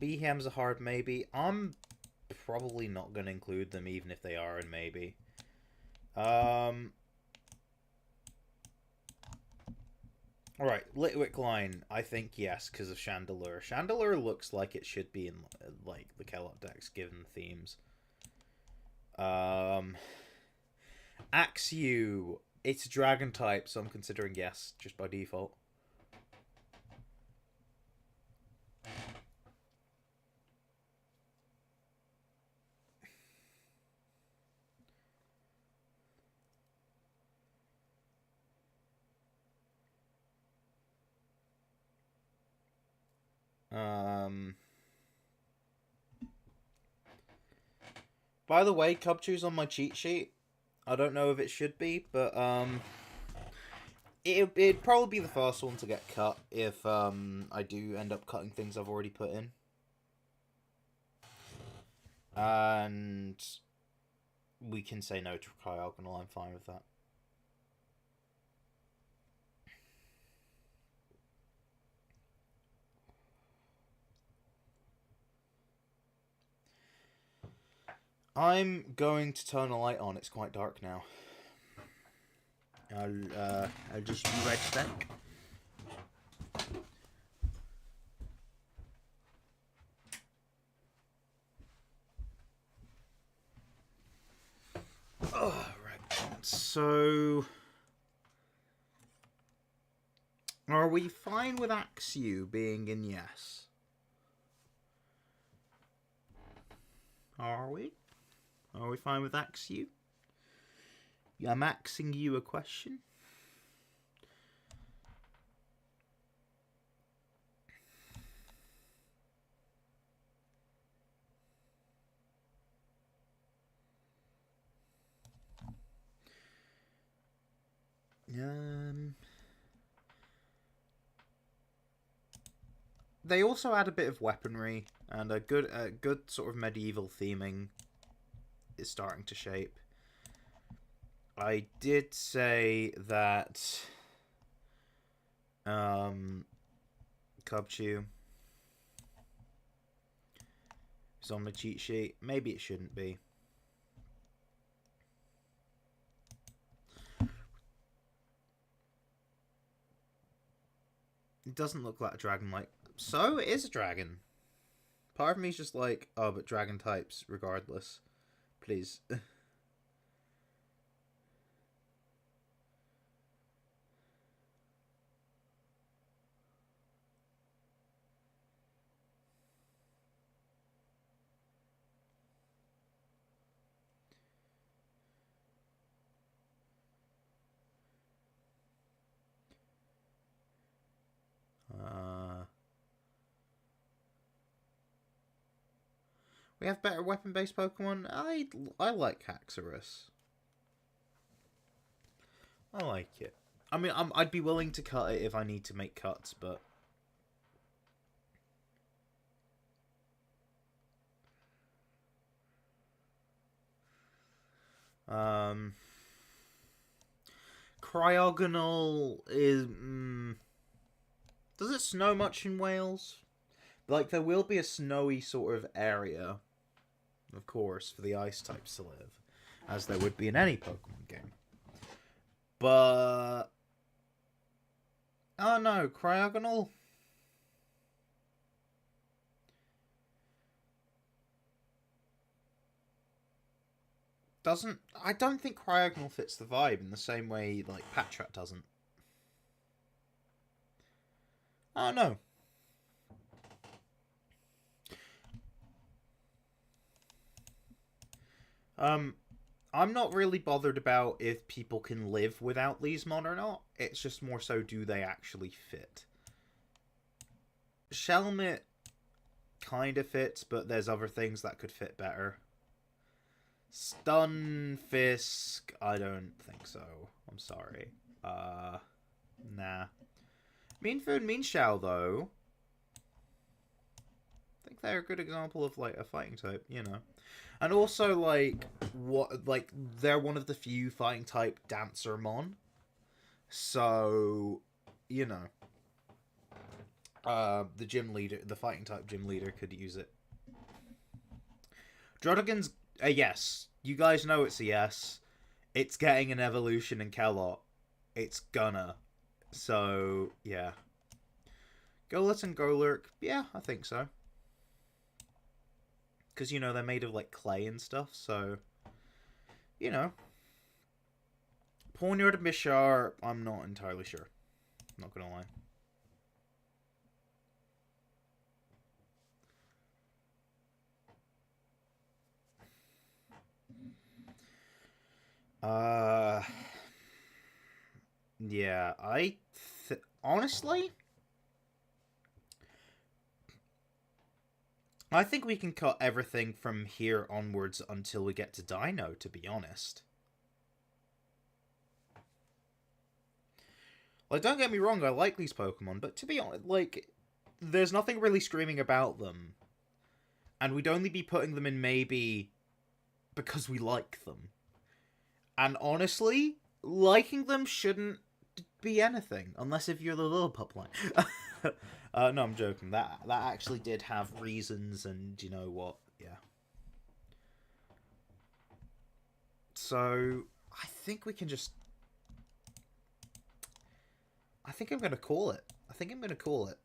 BHM's a hard maybe. I'm probably not going to include them even if they are a maybe. Alright, Litwick line, I think yes, because of Chandelure. Chandelure looks like it should be in, the KELOT decks, given the themes. Axew, it's Dragon type, so I'm considering yes, just by default. By the way, Cubchew's on my cheat sheet. I don't know if it should be, but it'd probably be the first one to get cut if I do end up cutting things I've already put in. And we can say no to Cryogonal, I'm fine with that. I'm going to turn a light on, it's quite dark now. I'll just be right back. Oh, right. So, are we fine with Axu being in yes? Are we? Are we fine with Axu? I'm axing you a question. They also add a bit of weaponry, and a good sort of medieval theming is starting to shape. I did say that Cubchew is on the cheat sheet. Maybe it shouldn't be. It doesn't look like a dragon, like, so it is a dragon. Part of me is just like, oh, but dragon types regardless. Please. We have better weapon-based Pokemon. I like Haxorus. I like it. I mean, I'd be willing to cut it if I need to make cuts, but Cryogonal is. Does it snow much in Wales? Like, there will be a snowy sort of area, of course, for the ice types to live, as there would be in any Pokemon game. But oh no, Cryogonal. I don't think Cryogonal fits the vibe in the same way like Patrat doesn't. Oh no. I'm not really bothered about if people can live without Leesmon or not. It's just more so, do they actually fit? Shelmet kind of fits, but there's other things that could fit better. Stunfisk, I don't think so. I'm sorry. Nah. Mean Food, Mean Shao, though. I think they're a good example of, like, a fighting type, you know. And also, like, they're one of the few fighting type Dancermon. So, you know. The gym leader, the fighting type gym leader could use it. Drodagon's a yes. You guys know it's a yes. It's getting an evolution in KELOT. It's gonna. So, yeah. Golett and Golurk, yeah, I think so. Because, you know, they're made of, like, clay and stuff, so, you know. Pawniard and Bishar, I'm not entirely sure. Not gonna lie. Yeah, honestly, I think we can cut everything from here onwards until we get to Dino, to be honest. Like, don't get me wrong, I like these Pokemon, but to be honest, like, there's nothing really screaming about them. And we'd only be putting them in maybe because we like them. And honestly, liking them shouldn't be anything, unless if you're the little pup line. No, I'm joking. That actually did have reasons, and you know what? Yeah. So, I think we can just think I'm going to call it. I think I'm going to call it.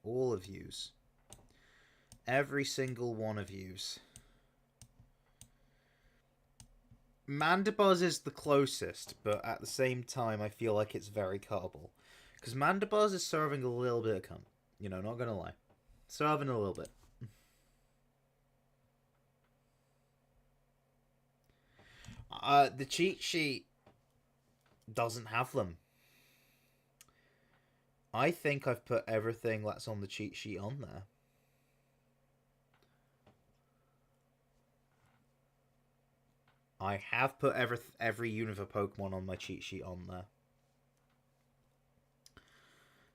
All of yous. Every single one of yous. Mandibuzz is the closest, but at the same time, I feel like it's very cuttable. Because Mandibuzz is serving a little bit of cunt. You know, not gonna lie. Serving a little bit. The cheat sheet doesn't have them. I think I've put everything that's on the cheat sheet on there. I have put every unit of Pokemon on my cheat sheet on there.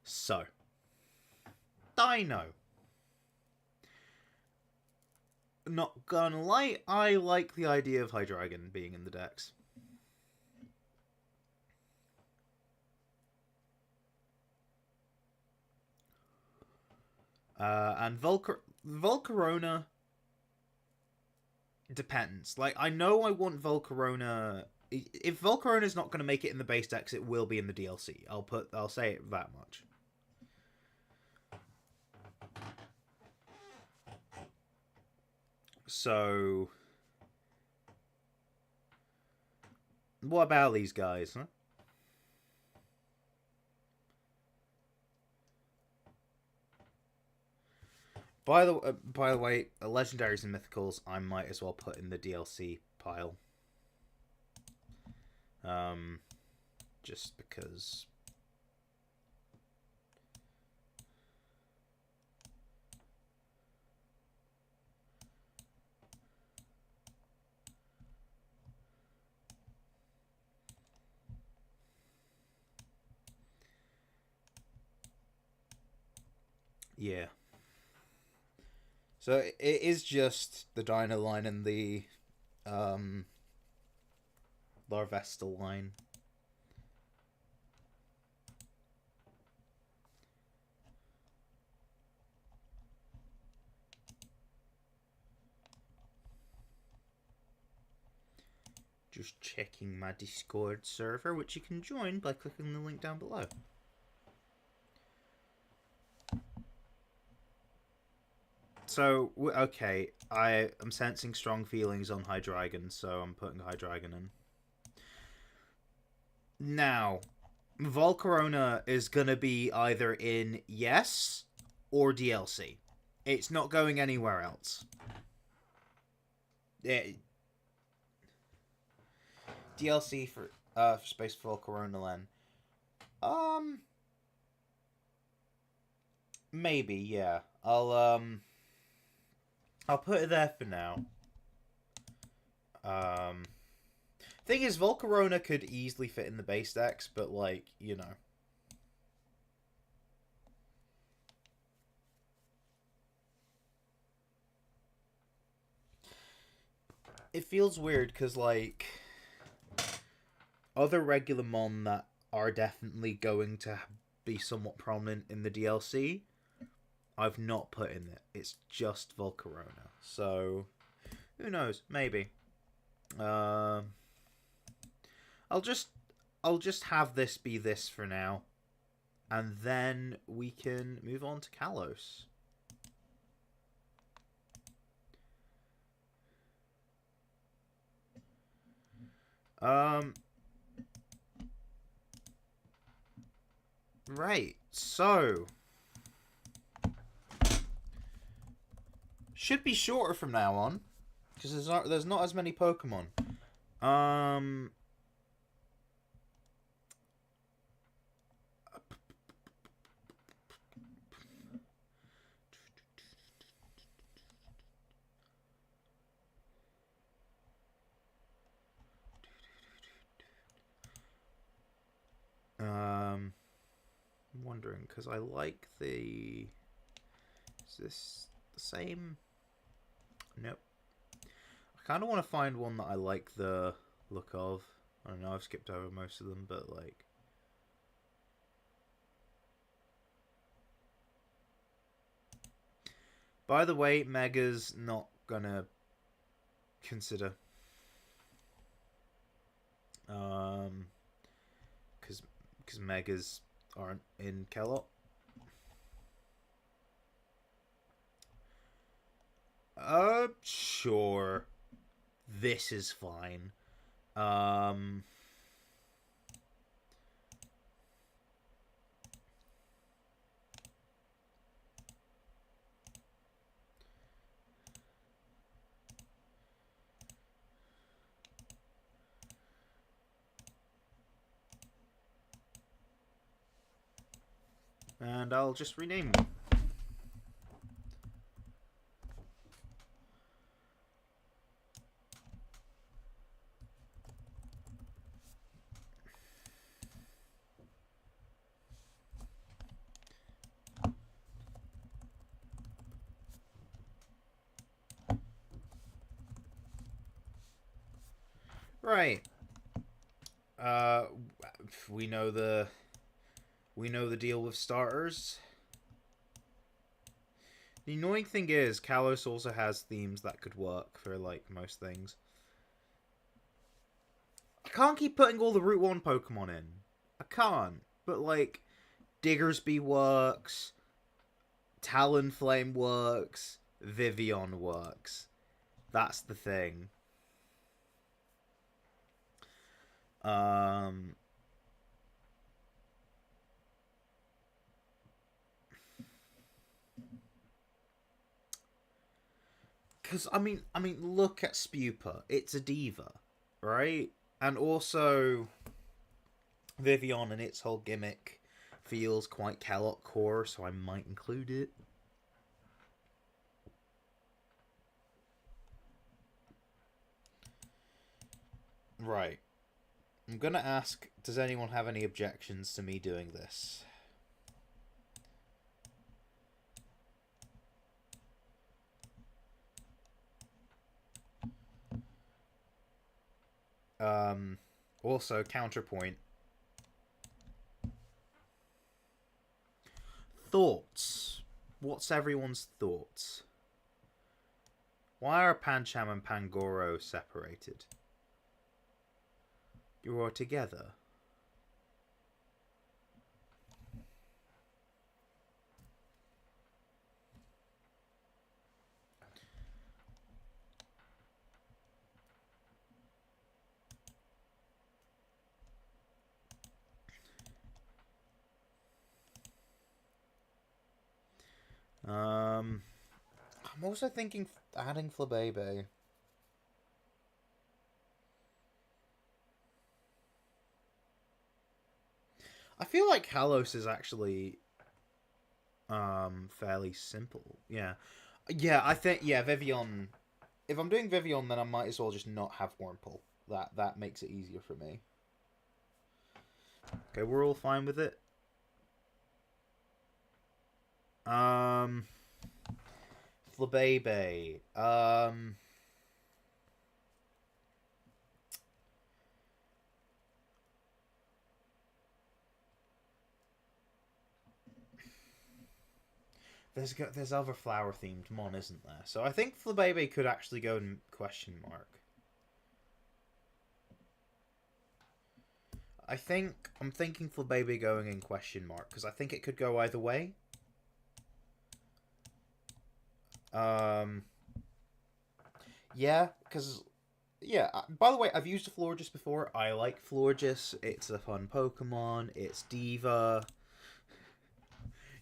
So, Dino. Not gonna lie, I like the idea of Hydreigon being in the Dex. And Volcarona depends. Like, I know I want Volcarona. If Volcarona's not going to make it in the base Dex, it will be in the DLC. I'll say it that much. So, what about these guys, huh? By the way, legendaries and mythicals, I might as well put in the DLC pile. Just because. Yeah. So it is just the Dino line and the Larvestal line. Just checking my Discord server, which you can join by clicking the link down below. So, okay, I am sensing strong feelings on Hydreigon, so I'm putting Hydreigon in. Now, Volcarona is going to be either in Yes or DLC. It's not going anywhere else. DLC for Space Volcarona then. Maybe, yeah. I'll put it there for now. Thing is, Volcarona could easily fit in the base Dex, but, like, you know. It feels weird, because, like, other regular Mon that are definitely going to be somewhat prominent in the DLC, I've not put in it. It's just Volcarona. So, who knows? Maybe. I'll just have this be this for now, and then we can move on to Kalos. Right. So, should be shorter from now on, because there's not as many Pokemon. I'm wondering, because I like the... Is this the same? Nope. I kind of want to find one that I like the look of. I don't know, I've skipped over most of them, but like... By the way, Mega's not gonna consider. Because Megas aren't in KELOT. Sure. This is fine. And I'll just rename them. Right. We know the deal with starters. The annoying thing is, Kalos also has themes that could work for, like, most things. I can't keep putting all the Route 1 Pokemon in. I can't. But, like, Diggersby works, Talonflame works, Vivian works. That's the thing. Because I mean, look at Spupa. It's a diva, right? And also, Vivian and its whole gimmick feels quite KELOT core, so I might include it. Right. I'm gonna ask, does anyone have any objections to me doing this? Also, counterpoint. Thoughts. What's everyone's thoughts? Why are Pancham and Pangoro separated? You are together. I'm also thinking adding Flabebe. I feel like Kalos is actually fairly simple. Yeah. Yeah, I think Vivian. If I'm doing Vivian, then I might as well just not have Wurmple. That makes it easier for me. Okay, we're all fine with it. Flabebe. There's other flower themed mon, isn't there? So I think Flabebe could actually go in question mark. I'm thinking Flabebe going in question mark because I think it could go either way. Yeah, because yeah. By the way, I've used a Florges before. I like Florges. It's a fun Pokemon. It's Diva.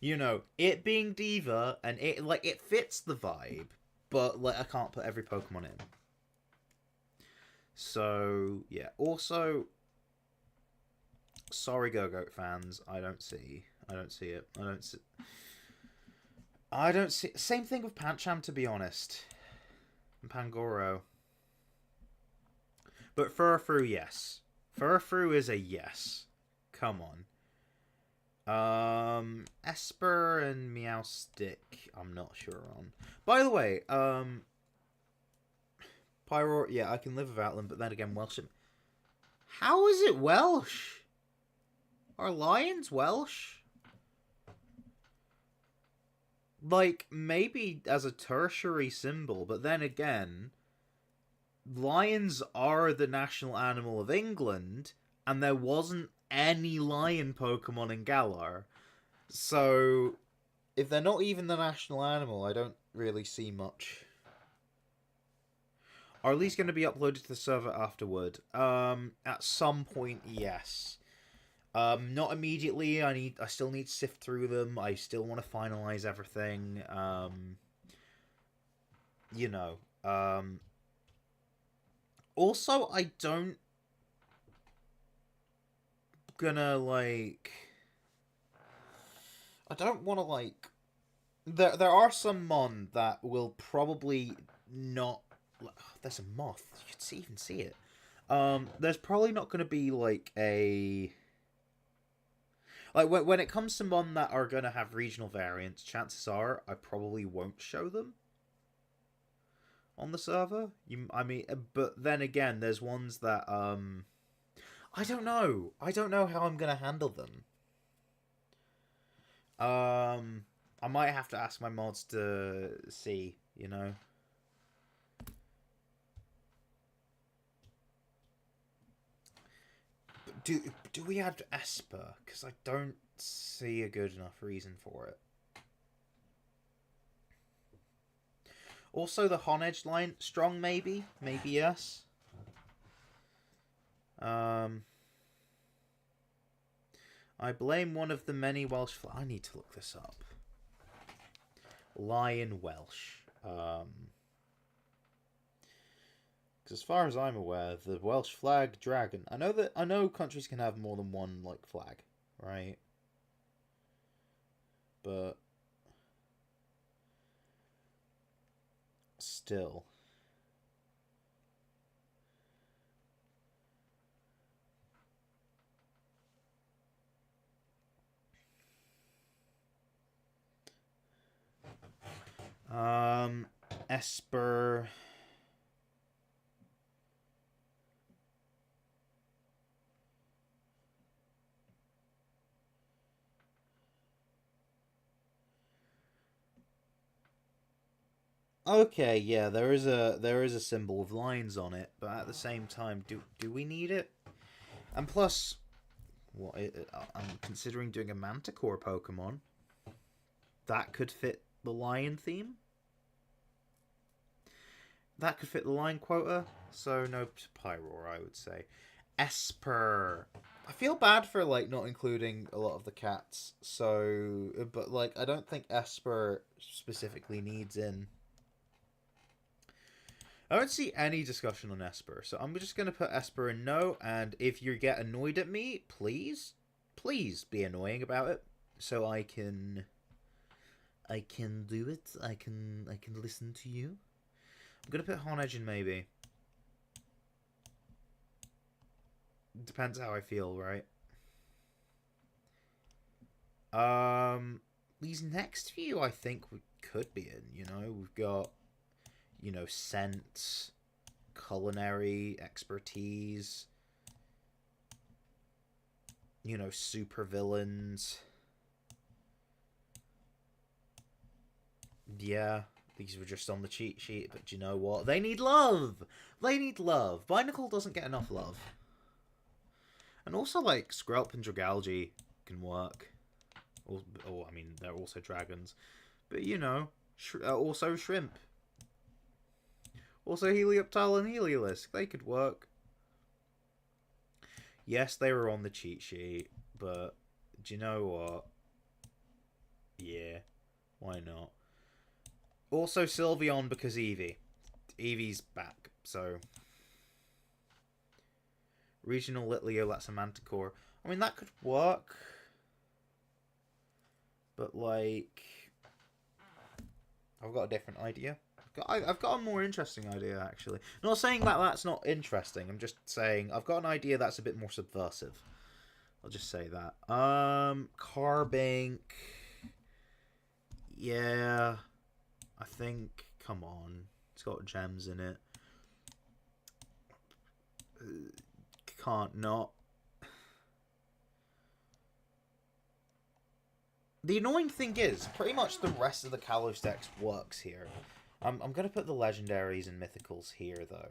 You know, it being Diva and it fits the vibe, but like I can't put every Pokemon in. So yeah. Also, sorry, Go-Goat fans. I don't see it. I don't see. Same thing with Pancham, to be honest. And Pangoro. But Furfrou, yes. Furfrou is a yes. Come on. Esper and Meowstic, I'm not sure on. By the way, Pyro, yeah, I can live without them, but then again, Welsh. How is it Welsh? Are lions Welsh? Like, maybe as a tertiary symbol, but then again, lions are the national animal of England, and there wasn't any lion Pokemon in Galar. So, if they're not even the national animal, I don't really see much. Are these going to be uploaded to the server afterward? At some point, yes. Not immediately. I still need to sift through them. I still want to finalize everything. You know. Also, I don't gonna like. I don't want to like. There are some mon that will probably not. Oh, there's a moth. You can even see it. There's probably not going to be like a. Like when it comes to mon that are going to have regional variants, chances are I probably won't show them on the server. I mean, but then again, there's ones that I don't know. I don't know how I'm going to handle them. I might have to ask my mods to see, you know. Do we add Esper? Because I don't see a good enough reason for it. Also, the Honedge line, strong maybe? Maybe yes. I blame one of the many Welsh... I need to look this up. Lion Welsh. Because as far as I'm aware, the Welsh flag, dragon... I know countries can have more than one, like, flag, right? But... still... Esper... Okay, yeah, there is a symbol with lines on it, but at the same time, do we need it? And plus, I'm considering doing a Manticore Pokemon. That could fit the lion theme. That could fit the lion quota, so no Pyroar, I would say. Esper. I feel bad for like not including a lot of the cats, so but like I don't think Esper specifically needs in. I don't see any discussion on Esper, so I'm just going to put Esper in no, and if you get annoyed at me, please be annoying about it, so I can do it, I can listen to you. I'm going to put Honedge in maybe. Depends how I feel, right? These next few I think we could be in, you know, we've got... you know, scent, culinary expertise, you know, super villains. Yeah, these were just on the cheat sheet, but do you know what? They need love! They need love. Binacle doesn't get enough love. And also, like, Skrelp and Dragalge can work. Or, I mean, they're also dragons. But, you know, also Shrimp. Also, Helioptile and Heliolisk, they could work. Yes, they were on the cheat sheet, but do you know what? Yeah, why not? Also, Sylveon because Eevee. Eevee's back, so... Regional Litleo, that's a Manticore. I mean, that could work. But, like... I've got a different idea. I've got a more interesting idea, actually. Not saying that that's not interesting. I'm just saying I've got an idea that's a bit more subversive. I'll just say that. Carbank. Yeah. I think... Come on. It's got gems in it. Can't not. The annoying thing is, pretty much the rest of the Kalos Dex works here. I'm going to put the legendaries and mythicals here, though.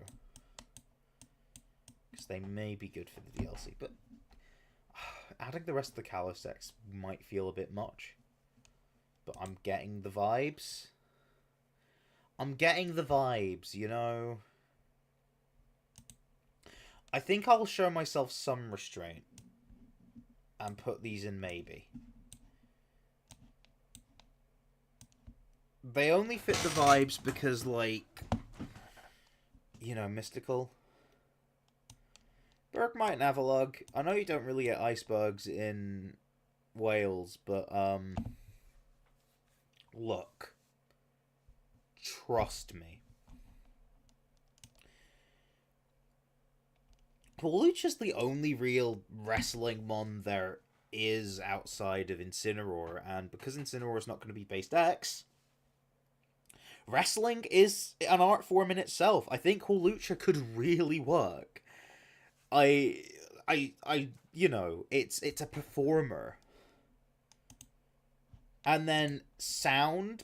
Because they may be good for the DLC. But Adding the rest of the Kalos decks might feel a bit much. But I'm getting the vibes. I'm getting the vibes, you know? I think I'll show myself some restraint. And put these in maybe. They only fit the vibes because, like... You know, mystical. Bergmite and Avalug. I know you don't really get ice bugs in Wales, but, look. Trust me. Hawlucha's the only real wrestling mon there is outside of Incineroar, and because Incineroar is not going to be base DEX, wrestling is an art form in itself. I think Hawlucha could really work. You know, it's a performer. And then sound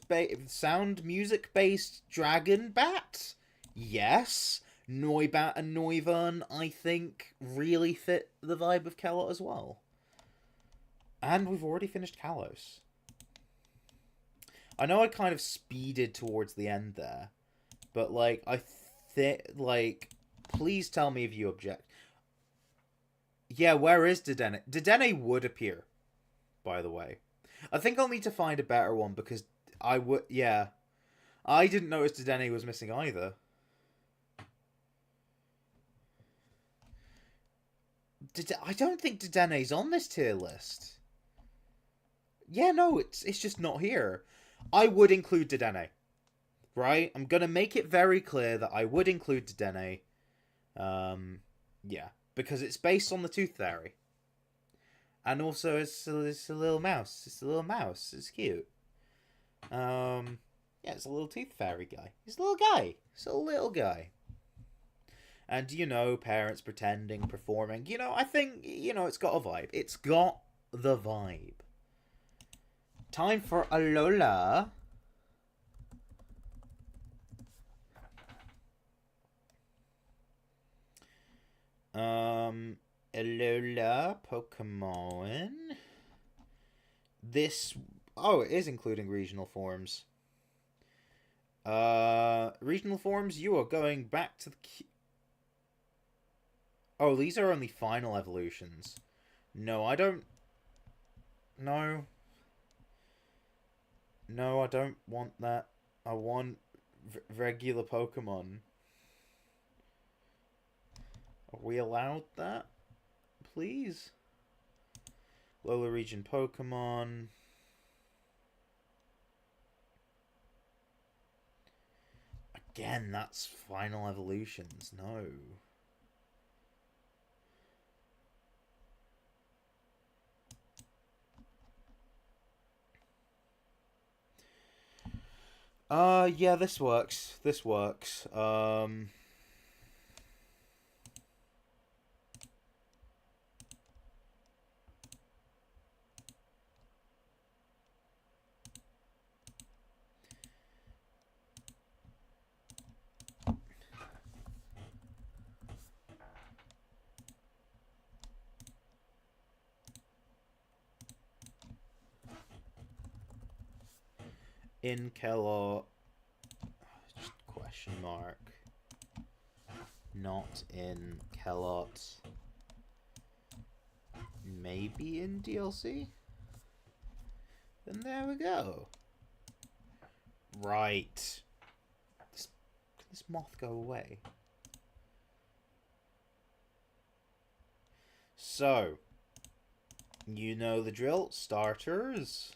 music based Dragon Bat? Yes. Noibat and Noivern, I think, really fit the vibe of KELOT as well. And we've already finished Kalos. I know I kind of speeded towards the end there, but, like, please tell me if you object. Yeah, where is Dedenne? Dedenne would appear, by the way. I think I'll need to find a better one, because I didn't notice Dedenne was missing either. I don't think Dedenne's on this tier list. Yeah, no, it's just not here. I would include Dedenne. Right? I'm going to make it very clear that I would include Dedenne. Yeah. Because it's based on the Tooth Fairy. And also, it's a little mouse. It's a little mouse. It's cute. Yeah, it's a little Tooth Fairy guy. He's a little guy. He's a little guy. And, you know, parents pretending, performing. You know, I think, you know, it's got a vibe. It's got the vibe. Time for Alola. Alola Pokemon. This... Oh, it is including regional forms. Regional forms, you are going back to the... Oh, these are only final evolutions. No, I don't... No. No, I don't want that. I want regular Pokemon. Are we allowed that? Please? Lower region Pokemon. Again, that's final evolutions. No. Yeah, this works. This works. In KELOT, just question mark. Not in KELOT. Maybe in DLC? Then there we go. Right. Can this moth go away? So, you know the drill. Starters.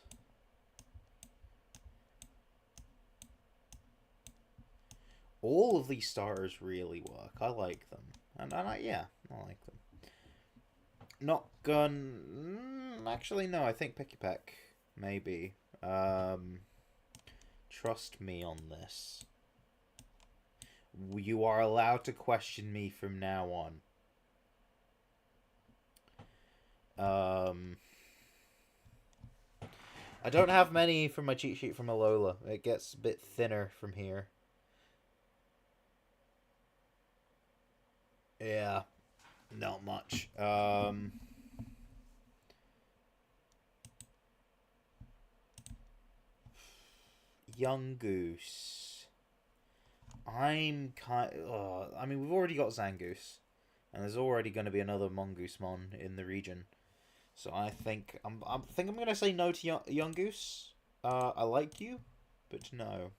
All of these starters really work. I like them. And yeah, I like them. Not gun... Actually, no, I think Pikipek. Maybe. Trust me on this. You are allowed to question me from now on. I don't have many from my cheat sheet from Alola. It gets a bit thinner from here. Yeah, not much. Young Goose. I mean, we've already got Zangoose, and there's already going to be another Mongoose-mon in the region. So I think I'm going to say no to Young Goose. I like you, but no. I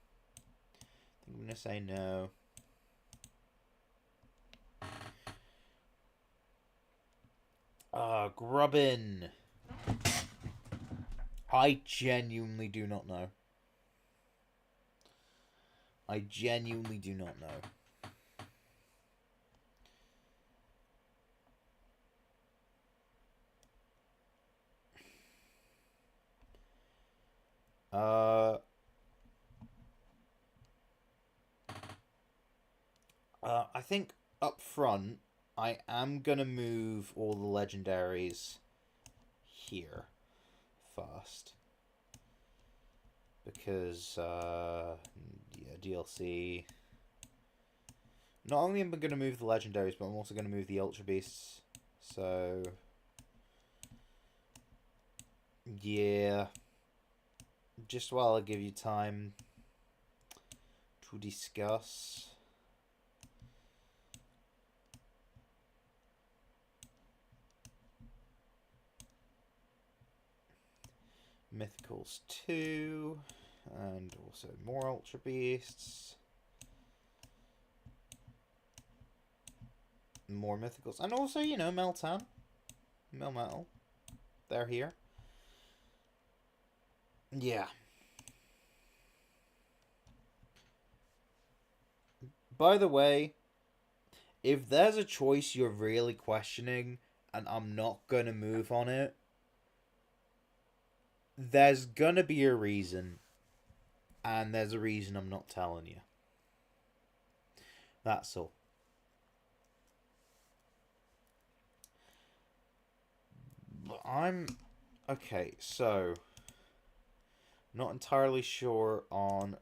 think I'm going to say no. Grubbin. I genuinely do not know. I genuinely do not know. I think up front, I am gonna move all the legendaries here first. Because, yeah, DLC. Not only am I going to move the legendaries, but I'm also going to move the Ultra Beasts. So, yeah. Just while I give you time to discuss. Mythicals 2. And also more Ultra Beasts. More Mythicals. And also, you know, Meltan. Melmetal. They're here. Yeah. By the way, if there's a choice you're really questioning and I'm not gonna move on it, there's gonna be a reason. And there's a reason I'm not telling you. That's all. Okay, so not entirely sure on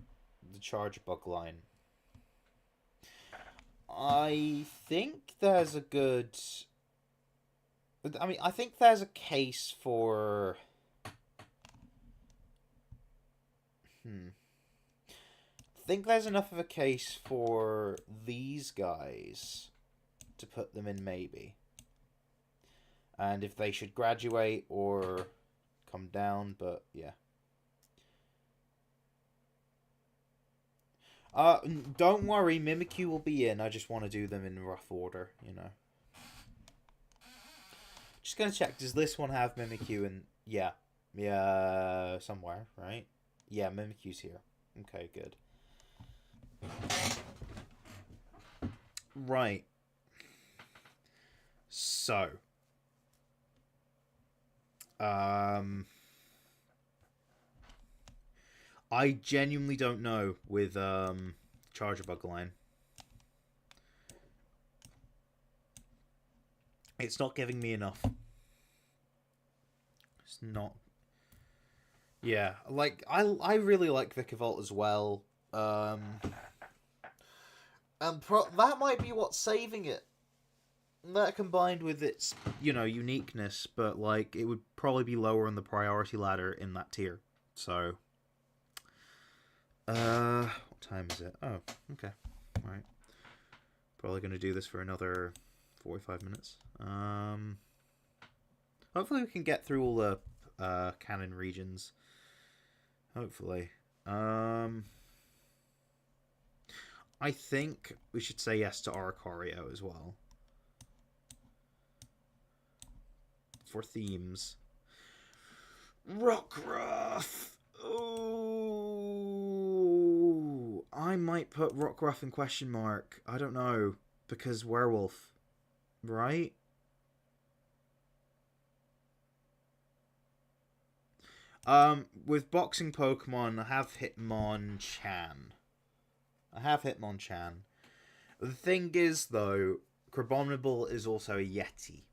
the charge bug line. I think there's a good... I mean, I think there's a case for... I think there's enough of a case for these guys to put them in maybe. And if they should graduate or come down, but yeah. Don't worry, Mimikyu will be in. I just want to do them in rough order, you know. Just gonna check, does this one have Mimikyu in... Yeah. Yeah, somewhere, right? Yeah, Mimikyu's here. Okay, good. Right. So. I genuinely don't know with Charger Bug Line. It's not giving me enough. It's not. Yeah, like I really like Vikavolt as well. And that might be what's saving it. That combined with its, you know, uniqueness, but like it would probably be lower on the priority ladder in that tier. So, what time is it? Oh, okay, all right. Probably gonna do this for another 45 minutes. Hopefully we can get through all the canon regions. Hopefully. I think we should say yes to Oricorio as well. For themes. Rockruff! Oh, I might put Rockruff in question mark. I don't know. Because werewolf. Right? With boxing Pokemon, I have Hitmonchan. The thing is, though, Crabominable is also a Yeti.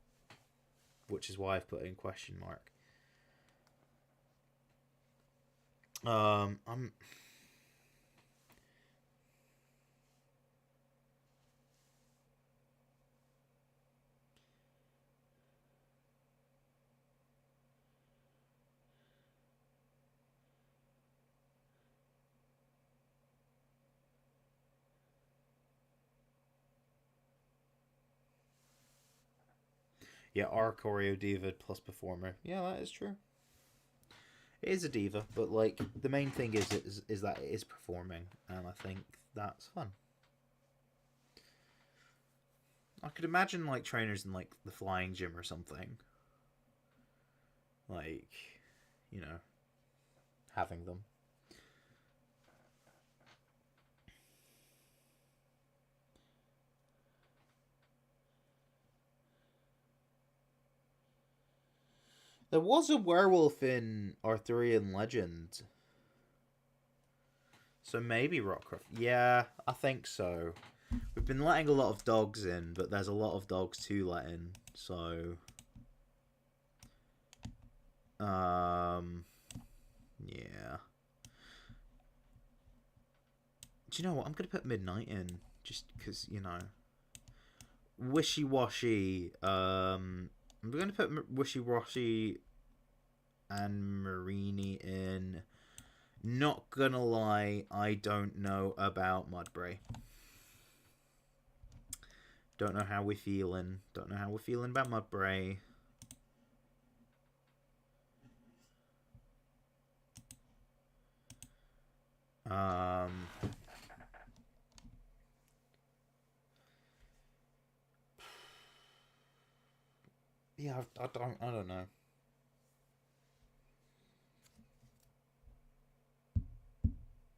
Which is why I've put it in question mark. I'm... Yeah, our choreo diva plus performer. Yeah, that is true. It is a diva, but like the main thing is that it is performing, and I think that's fun. I could imagine like trainers in like the flying gym or something, like, you know, having them. There was a werewolf in Arthurian legend. So maybe Rockcroft. Yeah, I think so. We've been letting a lot of dogs in, but there's a lot of dogs to let in. So, yeah. Do you know what? I'm gonna put Midnight in just because, you know, Wishy Washy. We're gonna put Wishy Washy and Marini in. Not gonna lie, I don't know about Mudbray. Don't know how we're feeling. Don't know how we're feeling about Mudbray. Yeah, I don't know.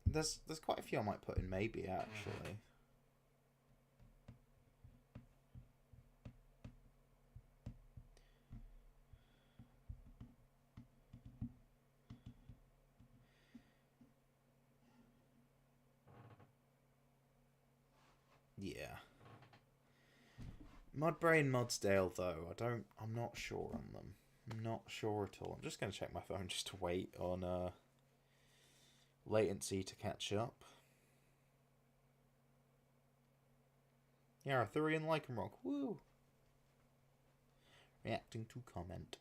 There's quite a few I might put in maybe actually. Yeah. Mudbray and Mudsdale though, I'm not sure on them. I'm not sure at all. I'm just gonna check my phone just to wait on latency to catch up. Yeah, Arthurian Lycanroc. Woo! Reacting to comment.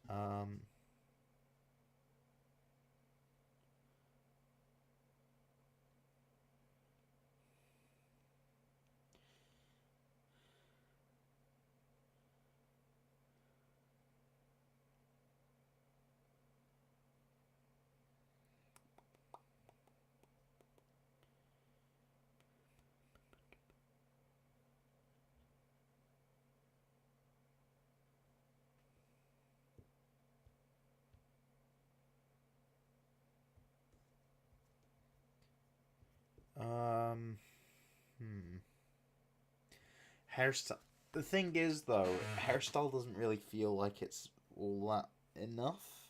Hairstyle. The thing is, though, hairstyle doesn't really feel like it's all that enough.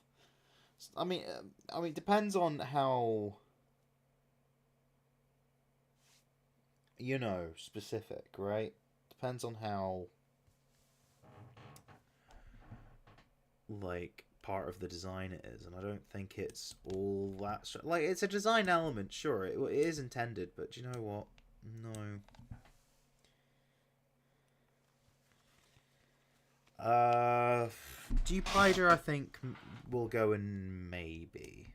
I mean, it depends on how, you know, specific, right? Depends on how, like, part of the design it is, and I don't think it's all that like it's a design element, sure, it is intended, but do you know what? No. Deep Rider, I think, will go in maybe.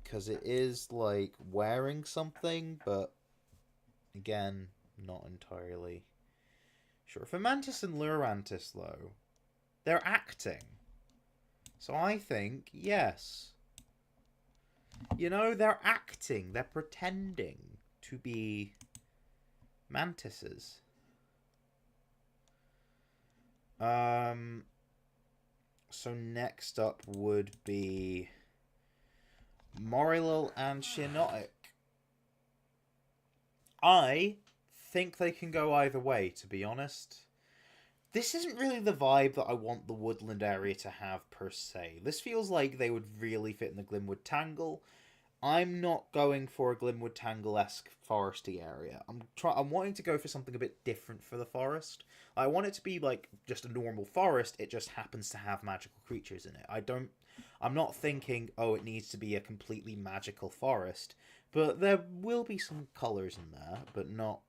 Because it is, like, wearing something, but, again, not entirely sure. For Mantis and Lurantis, though, they're acting. So I think, yes. You know, they're acting. They're pretending to be mantises. So next up would be Morilil and Shiinotic. I think they can go either way, to be honest. This isn't really the vibe that I want the woodland area to have, per se. This feels like they would really fit in the Glimwood Tangle. I'm not going for a Glimwood Tangle-esque foresty area. I'm wanting to go for something a bit different for the forest. I want it to be like just a normal forest, it just happens to have magical creatures in it. I'm not thinking, oh, it needs to be a completely magical forest, but there will be some colours in there, but not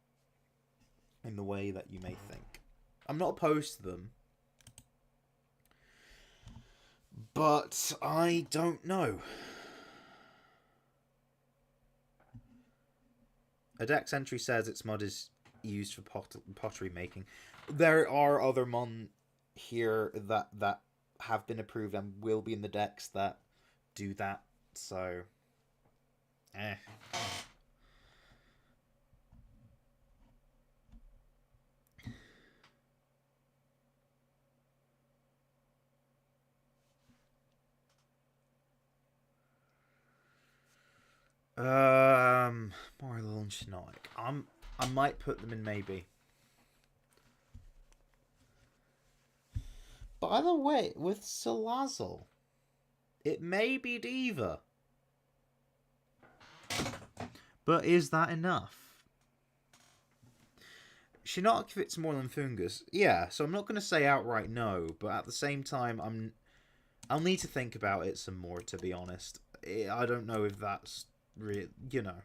in the way that you may think. I'm not opposed to them, but I don't know. A DEX entry says its mod is used for pottery making. There are other mon here that have been approved and will be in the DEX that do that. So, eh. More launch Nautic. I might put them in maybe. By the way, with Salazzle, it may be Diva. But is that enough? Shiinotic fits more than Fungus. Yeah, so I'm not going to say outright no, but at the same time, I'll need to think about it some more, to be honest. I don't know if that's real, you know.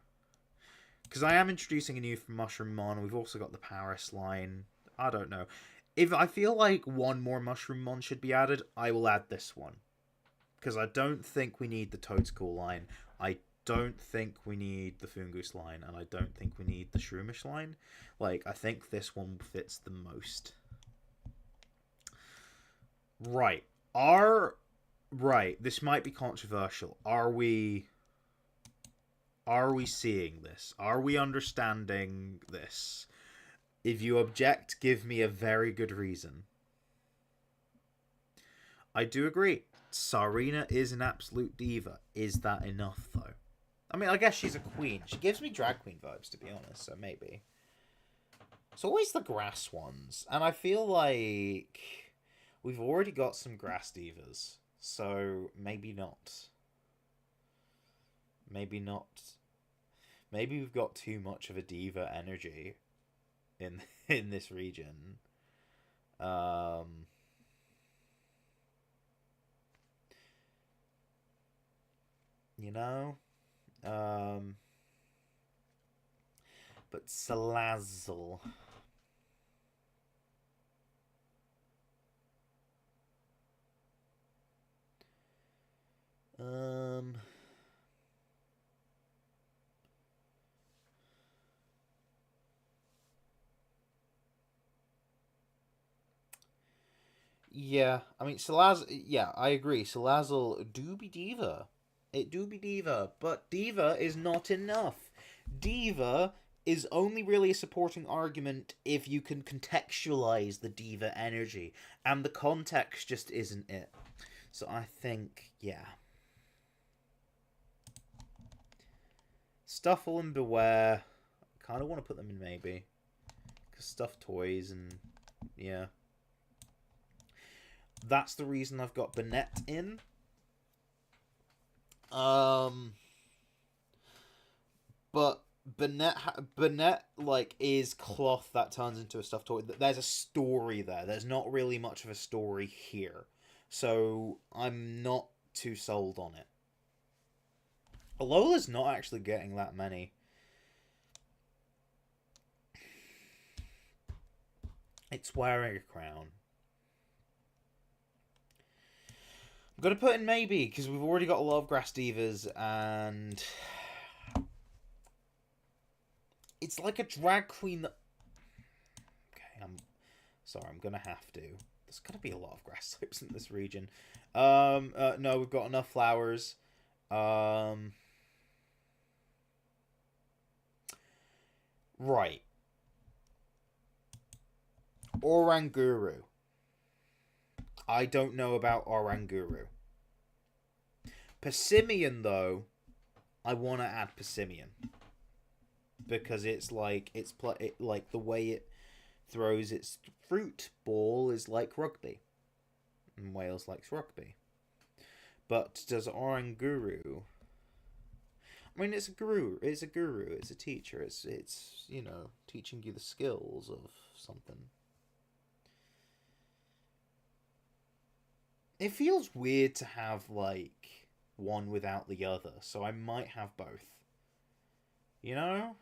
Because I am introducing a new Mushroom Mon. We've also got the Paris line. I don't know. If I feel like one more Mushroom Mon should be added, I will add this one. Because I don't think we need the Toadstool line. I don't think we need the Fungus line. And I don't think we need the Shroomish line. Like, I think this one fits the most. Right. Right, this might be controversial. Are we seeing this? Are we understanding this? If you object, give me a very good reason. I do agree. Sarina is an absolute diva. Is that enough, though? I mean, I guess she's a queen. She gives me drag queen vibes, to be honest, so maybe. It's always the grass ones. And I feel like we've already got some grass divas. So, maybe not. Maybe not. Maybe we've got too much of a diva energy in this region. You know? But Salazzle. Yeah, I mean, Salazzle, yeah, I agree. Salazzle do be diva. It do be diva, but diva is not enough. Diva is only really a supporting argument if you can contextualize the diva energy, and the context just isn't it. So I think, yeah. Stuffle and Beware, I kind of want to put them in maybe. Because stuffed toys and, yeah. That's the reason I've got Bennett in. But Bennett like is cloth that turns into a stuffed toy. There's a story there. There's not really much of a story here, so I'm not too sold on it. Alola's not actually getting that many. It's wearing a crown. I'm going to put in maybe, because we've already got a lot of grass divas, and it's like a drag queen that... Okay, I'm sorry, I'm going to have to. There's going to be a lot of grass types in this region. No, we've got enough flowers. Right. Oranguru. I don't know about Oranguru. Persimmon, though, I want to add Persimmon. Because it's like, like the way it throws its fruit ball is like rugby. And Wales likes rugby. But does Oranguru... I mean, it's a guru. It's a guru. It's a teacher. It's you know, teaching you the skills of something. It feels weird to have, like, one without the other, so I might have both. You know?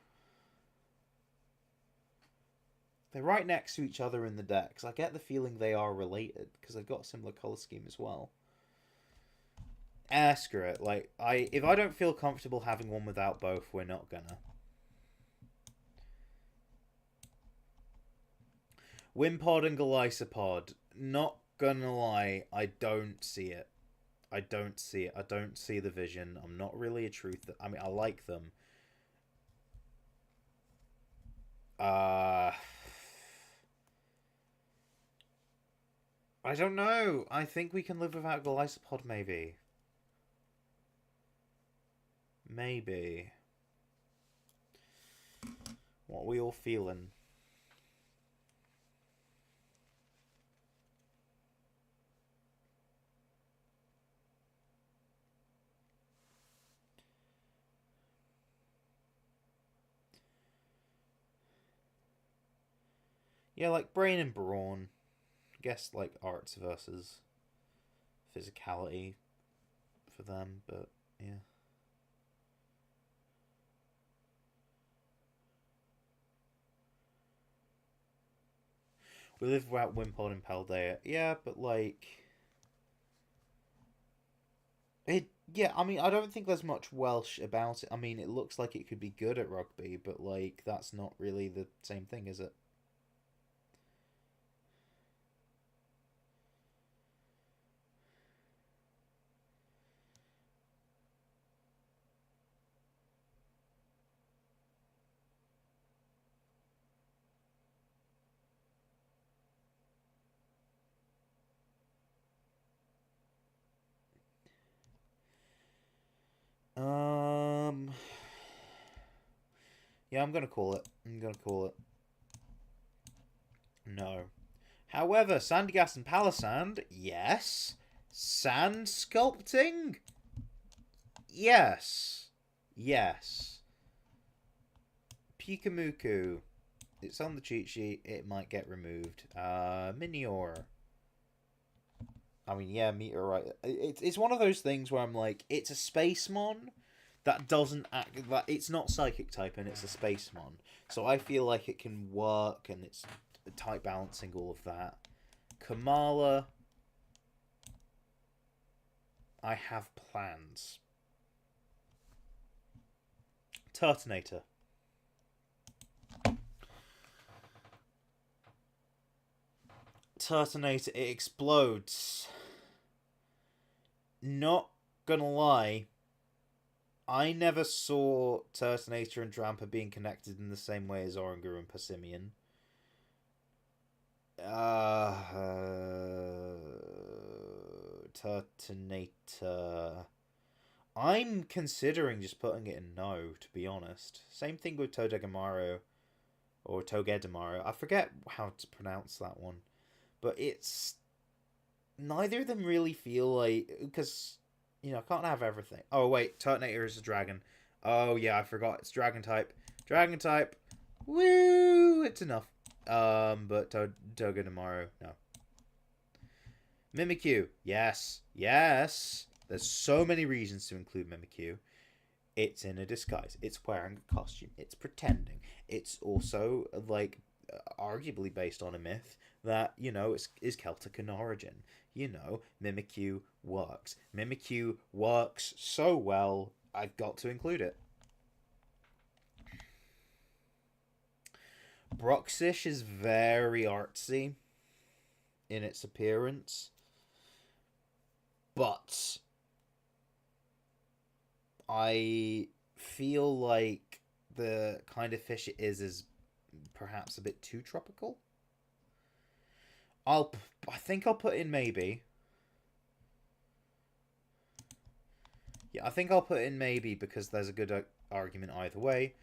They're right next to each other in the decks. I get the feeling they are related, because they've got a similar colour scheme as well. Screw it. Like, if I don't feel comfortable having one without both, we're not gonna. Wimpod and Golisopod. Not gonna lie, I don't see it. I don't see it. I don't see the vision. I'm not really a truth. I mean, I like them. I don't know. I think we can live without Golisopod, maybe. Maybe. What are we all feeling? Yeah, like Brain and Brawn. I guess like arts versus physicality for them, but yeah. We live without Wimpod and Paldea. Yeah, but like it. Yeah, I mean, I don't think there's much Welsh about it. I mean, it looks like it could be good at rugby, but like that's not really the same thing, is it? Um. Yeah, I'm gonna call it. I'm gonna call it. No. However, Sandygast and Palisand, yes. Sand sculpting, yes. Yes. Pikamuku. It's on the cheat sheet. It might get removed. Minior. I mean, yeah, Meteorite. It's one of those things where I'm like, it's a Spacemon that doesn't act. That it's not Psychic type and it's a Spacemon. So I feel like it can work and it's type balancing all of that. Kamala. I have plans. Turtonator. Turtonator, it explodes. Not gonna lie, I never saw Turtonator and Drampa being connected in the same way as Orangu and Passimian. Turtonator. I'm considering just putting it in no, to be honest. Same thing with Togedemaru. Or Togedemaru. I forget how to pronounce that one. But it's... Neither of them really feel like... Because, you know, I can't have everything. Oh, wait. Turtonator is a dragon. Oh, yeah, I forgot. It's dragon type. Dragon type. Woo! It's enough. But Togedemaru, no. Mimikyu. Yes. Yes. There's so many reasons to include Mimikyu. It's in a disguise. It's wearing a costume. It's pretending. It's also, like, arguably based on a myth that, you know, is Celtic in origin. You know, Mimikyu works. Mimikyu works so well, I've got to include it. Bruxish is very artsy in its appearance, but I feel like the kind of fish it is perhaps a bit too tropical. I think I'll put in maybe. Yeah, I think I'll put in maybe because there's a good argument either way.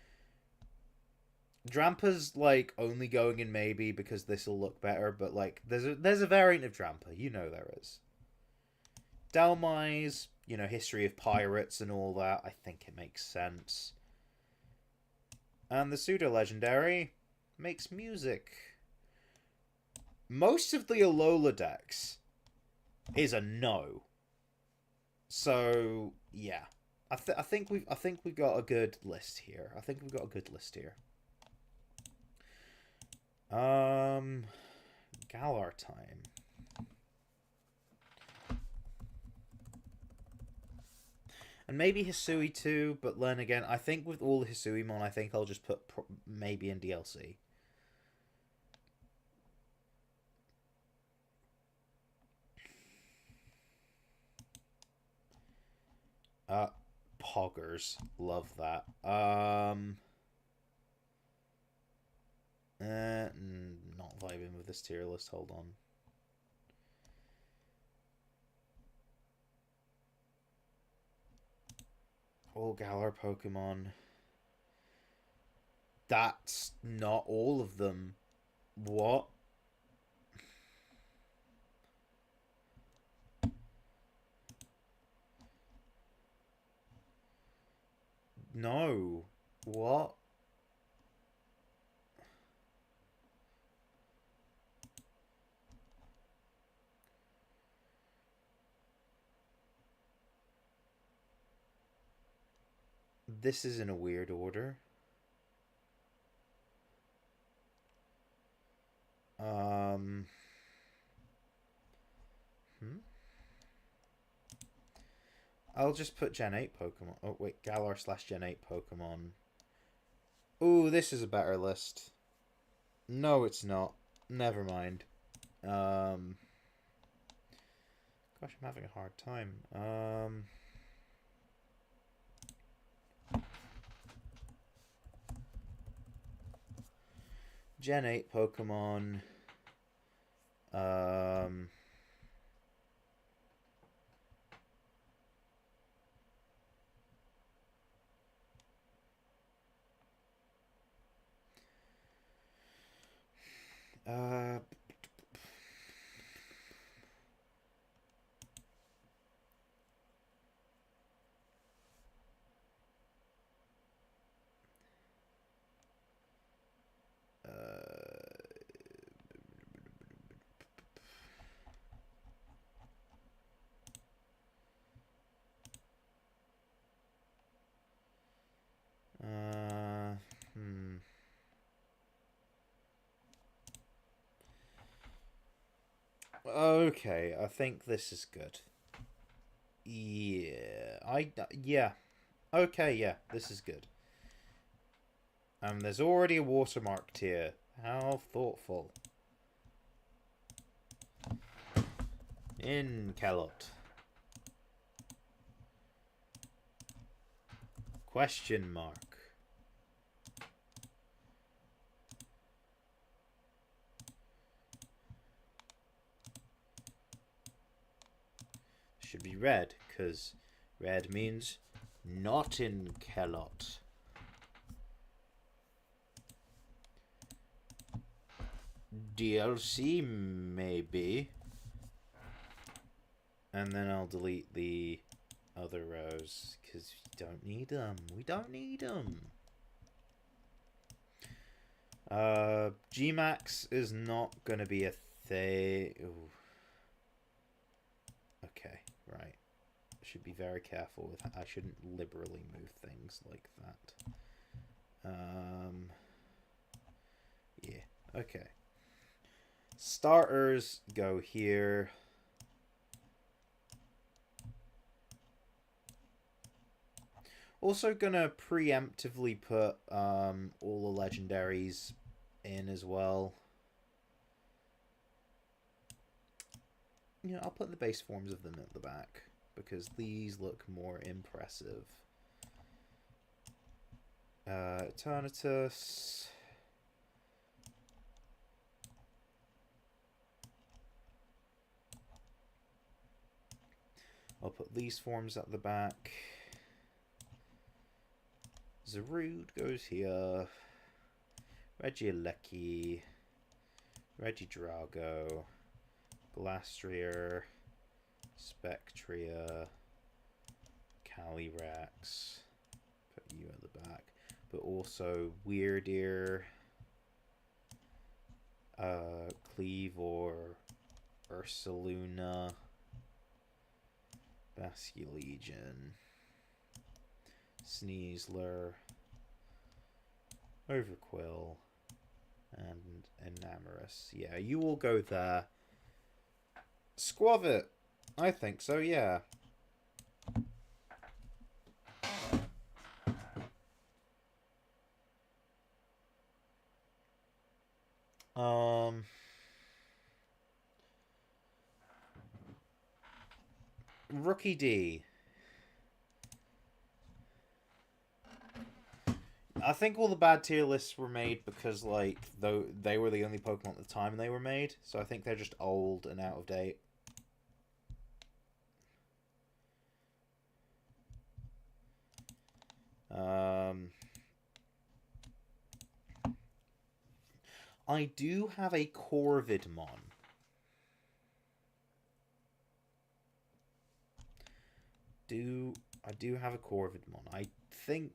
Drampa's like only going in maybe because this will look better, but like there's a variant of Drampa, you know there is. Dhelmise, you know, history of pirates and all that. I think it makes sense. And the pseudo-legendary makes music. Most of the Alola decks is a no. So yeah, I think we've got a good list here. I think we've got a good list here. Galar time. And maybe Hisui too, but then again, I think with all the Hisuimon, I think I'll just put maybe in DLC. Uh, Poggers. Love that. Not vibing with this tier list. Hold on. All Galar Pokemon. That's not all of them. What? No. What? This is in a weird order. I'll just put Gen 8 Pokemon. Oh, wait. Galar / Gen 8 Pokemon. Ooh, this is a better list. No, it's not. Never mind. Gosh, I'm having a hard time. Gen 8 Pokemon. Okay, I think this is good. Yeah. Okay, yeah, this is good. There's already a watermark tier. How thoughtful. In KELOT. Question mark. Should be red, because red means not in KELOT. DLC, maybe. And then I'll delete the other rows, because we don't need them. We don't need them. Gmax is not going to be a thing. Okay, right. Should be very careful with that. I shouldn't liberally move things like that. Yeah, okay. Starters go here. Also gonna preemptively put all the legendaries in as well. You know, I'll put the base forms of them at the back because these look more impressive. Eternatus. I'll put these forms at the back. Zarude goes here. Regieleki. Regidrago. Glastrier. Spectria. Calyrex. Put you at the back. But also Weirdeer. Cleavor. Ursaluna. Basculegion. Sneasler. Overquill. And Enamorous. Yeah, you will go there. Squavit. I think so, yeah. Rookie D. I think all the bad tier lists were made because, like, though they were the only Pokemon at the time they were made, so I think they're just old and out of date. I do have a Corvidmon. I do have a Corvidmon. I think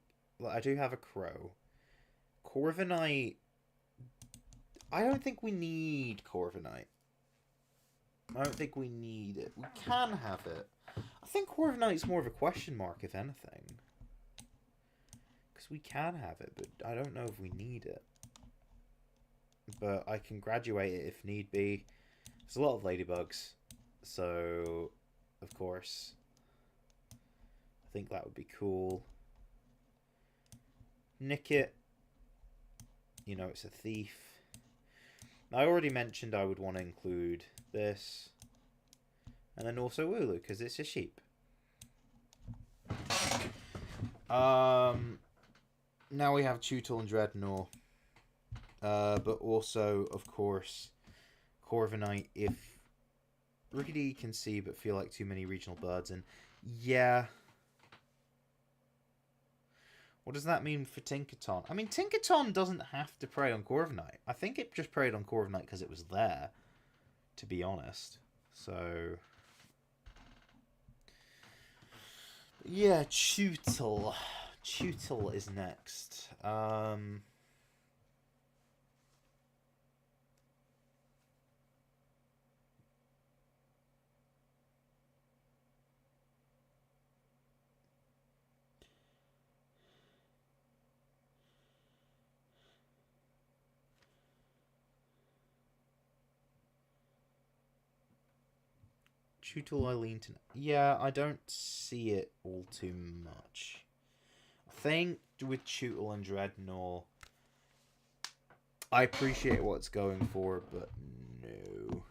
I do have a Crow. Corviknight. I don't think we need Corviknight. I don't think we need it. We can have it. I think Corviknight's more of a question mark, if anything. Because we can have it, but I don't know if we need it. But I can graduate it if need be. There's a lot of ladybugs. So, of course, I think that would be cool. Nick it. You know, it's a thief. I already mentioned I would want to include this. And then also Wooloo, because it's a sheep. Now we have Tootle and Dreadnought. But also, of course, Corviknight, if really can see but feel like too many regional birds. And yeah. What does that mean for Tinkaton? I mean, Tinkaton doesn't have to prey on Corviknight. I think it just preyed on Corviknight because it was there, to be honest. So, yeah, Tootle. Tootle is next. Tootle, I lean to... Yeah, I don't see it all too much. I think with Tootle and Dreadnought, I appreciate what it's going for, but no.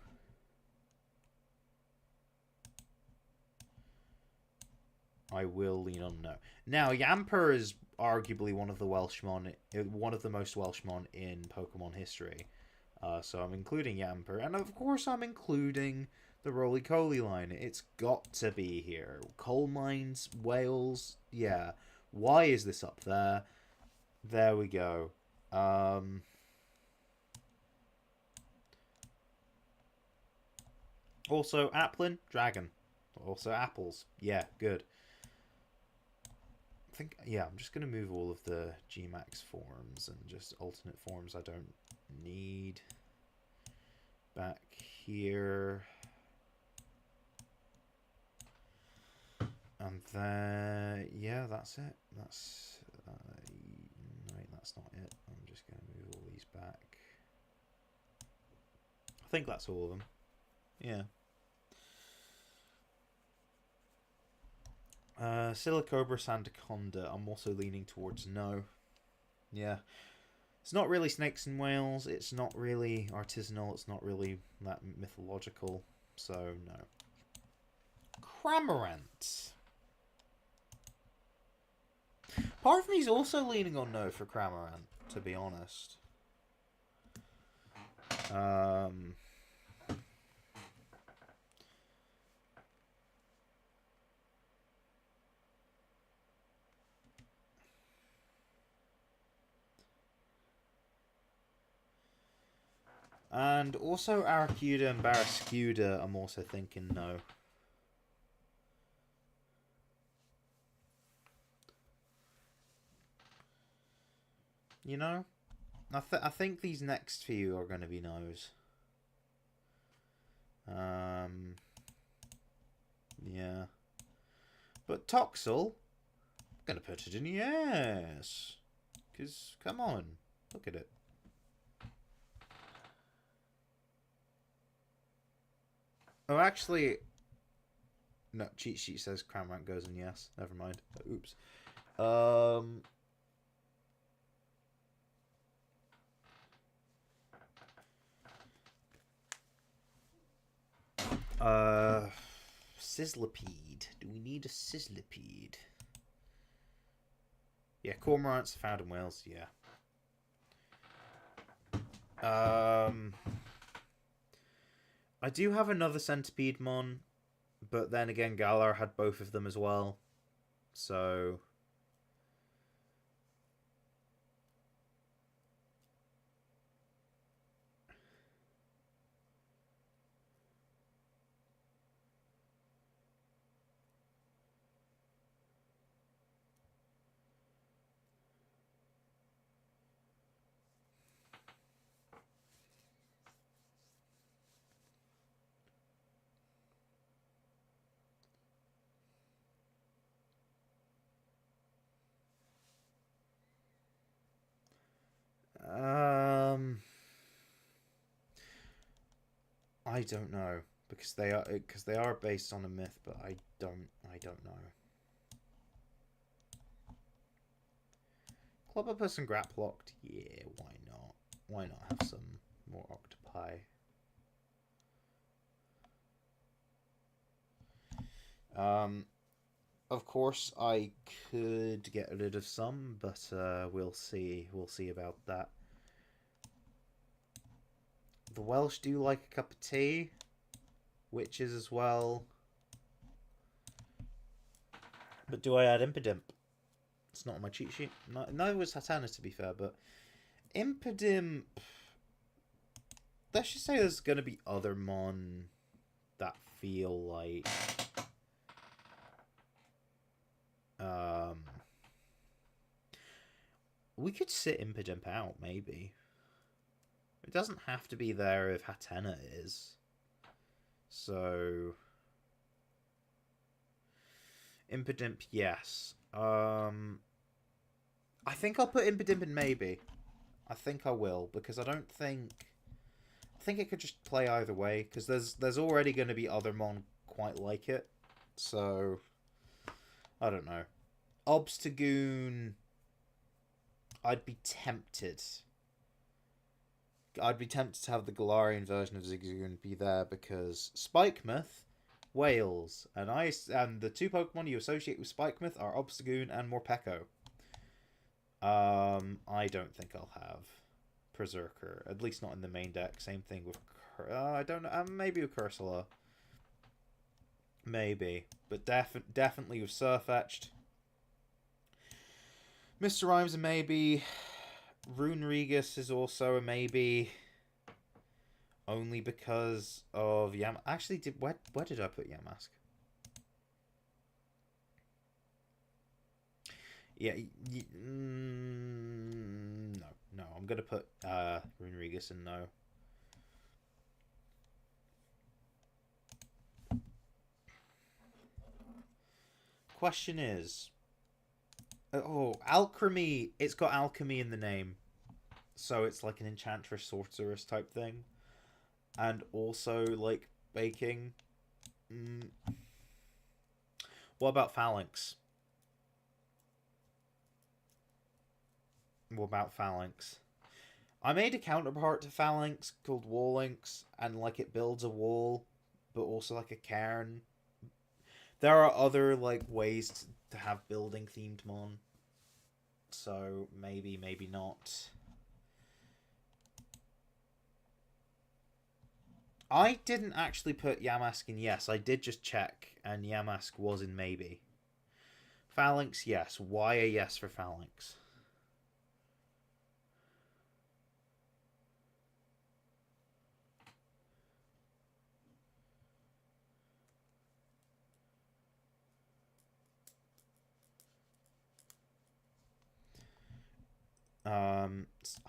I will lean on no. Now, Yamper is arguably one of the Welshmon, one of the most Welshmon in Pokemon history. So I'm including Yamper, and of course I'm including the Roly-Coly line. It's got to be here. Coal mines, Wales, yeah. Why is this up there? There we go. Also, Applin, Dragon. Also, apples. Yeah, good. I think, yeah, I'm just going to move all of the Gmax forms and just alternate forms I don't need. Back here. And then, yeah, that's it. That's, wait, that's not it. I'm just going to move all these back. I think that's all of them. Yeah. Silicobra Sandaconda, I'm also leaning towards no. Yeah. It's not really Snakes in Wales. It's not really artisanal. It's not really that mythological. So, no. Cramorant. Part of me is also leaning on no for Cramorant, to be honest. And also Aracuda and Barrascuda, I'm also thinking no. You know? I think these next few are going to be no's. Yeah. But Toxel, I'm going to put it in yes. Because, come on, look at it. Oh, actually, no, cheat sheet says Cramorant goes in yes. Never mind. Oops. Sizzlipede. Do we need a Sizzlipede? Yeah, cormorants found in Wales, yeah. I do have another centipede mon, but then again, Galar had both of them as well. So... I don't know, because they are based on a myth, but I don't know. Clobberpuss and Graplocked, yeah, why not? Why not have some more octopi? Of course, I could get rid of some, but we'll see. We'll see about that. The Welsh do like a cup of tea. Witches as well. But do I add Impidimp? It's not on my cheat sheet. Neither was Hatana, to be fair, but Impidimp... Let's just say there's going to be other mon that feel like... we could sit Impidimp out, maybe. It doesn't have to be there if Hatena is. So... Impidimp, yes. I think I'll put Impidimp in maybe. I think I will, because I don't think... I think it could just play either way, because there's already going to be other mon quite like it. So... I don't know. Obstagoon... I'd be tempted. I'd be tempted to have the Galarian version of Zigzagoon be there, because Spikemouth, Wales, and the two Pokemon you associate with Spikemouth are Obstagoon and Morpeko. I don't think I'll have Berserker, at least not in the main deck. Same thing with I don't know, maybe with Cursula. Maybe, but definitely with Surfetched. Mr. Rhymes a maybe. Rune Regus is also a maybe. Only because of Yam. Actually, where did I put Yamask? Yeah, no. I'm gonna put Rune Regus in no. Question is, oh, Alchemy. It's got alchemy in the name, so it's like an enchantress sorceress type thing, and also like baking. What about Phalanx? What about Phalanx? I made a counterpart to Phalanx called Wallynx, and like it builds a wall, but also like a cairn. There are other like ways to have building themed mon, so maybe not. I didn't actually put Yamask in yes. I did just check, and Yamask was in maybe. Phalanx, yes. Why a yes for Phalanx?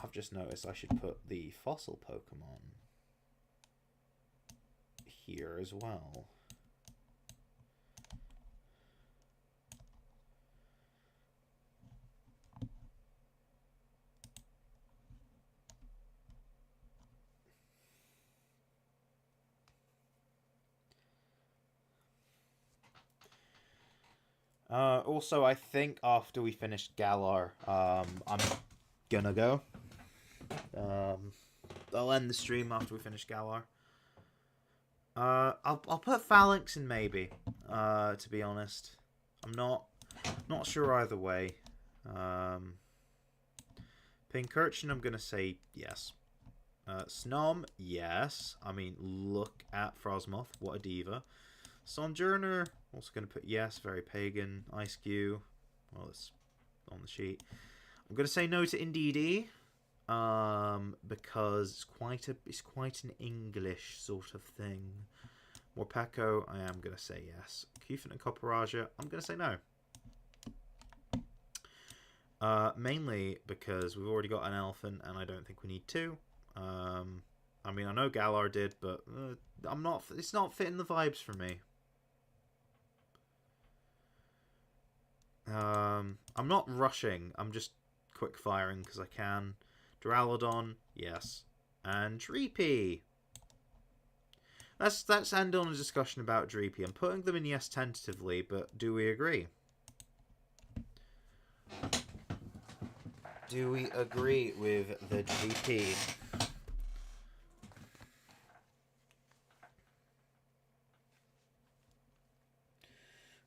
I've just noticed I should put the fossil Pokemon here as well. Also, I think after we finish Galar, I'm gonna go. I'll end the stream after we finish Galar. I'll put Phalanx in maybe. To be honest, I'm not sure either way. Pinkerton, I'm going to say yes. Snom, yes. I mean, look at Frosmoth. What a diva. Sojourner, also going to put yes. Very pagan. Ice Cube. Well, it's on the sheet. I'm going to say no to Indeedee. Because it's quite an English sort of thing. Morpeko, I am going to say yes. Cufant and Copperaja, I'm going to say no. Mainly because we've already got an elephant and I don't think we need two. I mean, I know Galar did, but it's not fitting the vibes for me. I'm not rushing. I'm just quick firing because I can. Duraludon, yes. And Dreepy. Let's end on a discussion about Dreepy. I'm putting them in yes tentatively, but do we agree? Do we agree with the Dreepy?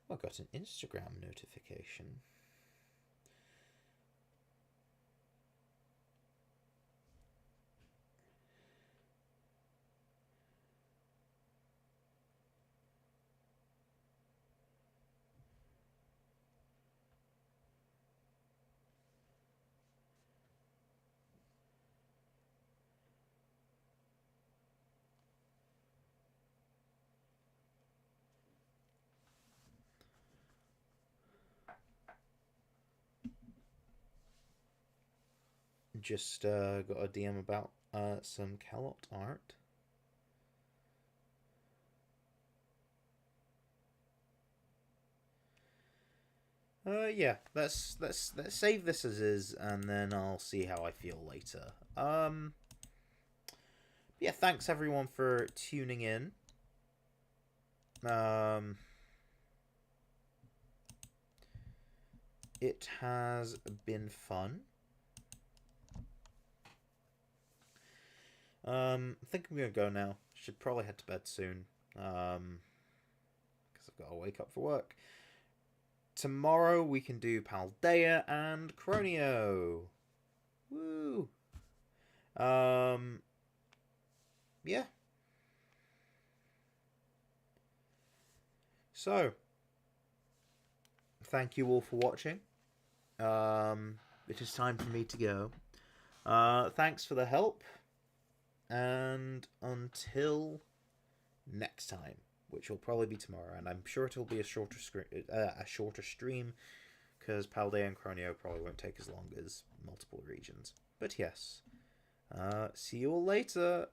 I got an Instagram notification. Just got a DM about some KELOT art. Yeah, let's save this as is, and then I'll see how I feel later. Yeah, thanks everyone for tuning in. It has been fun. I think I'm gonna go now. Should probably head to bed soon. Because I've got to wake up for work. Tomorrow we can do Paldea and Cronio. Woo! Yeah. So, thank you all for watching. It is time for me to go. Thanks for the help. And until next time, which will probably be tomorrow, and I'm sure it'll be a shorter stream, because Paldea and Cronio probably won't take as long as multiple regions. But yes, see you all later.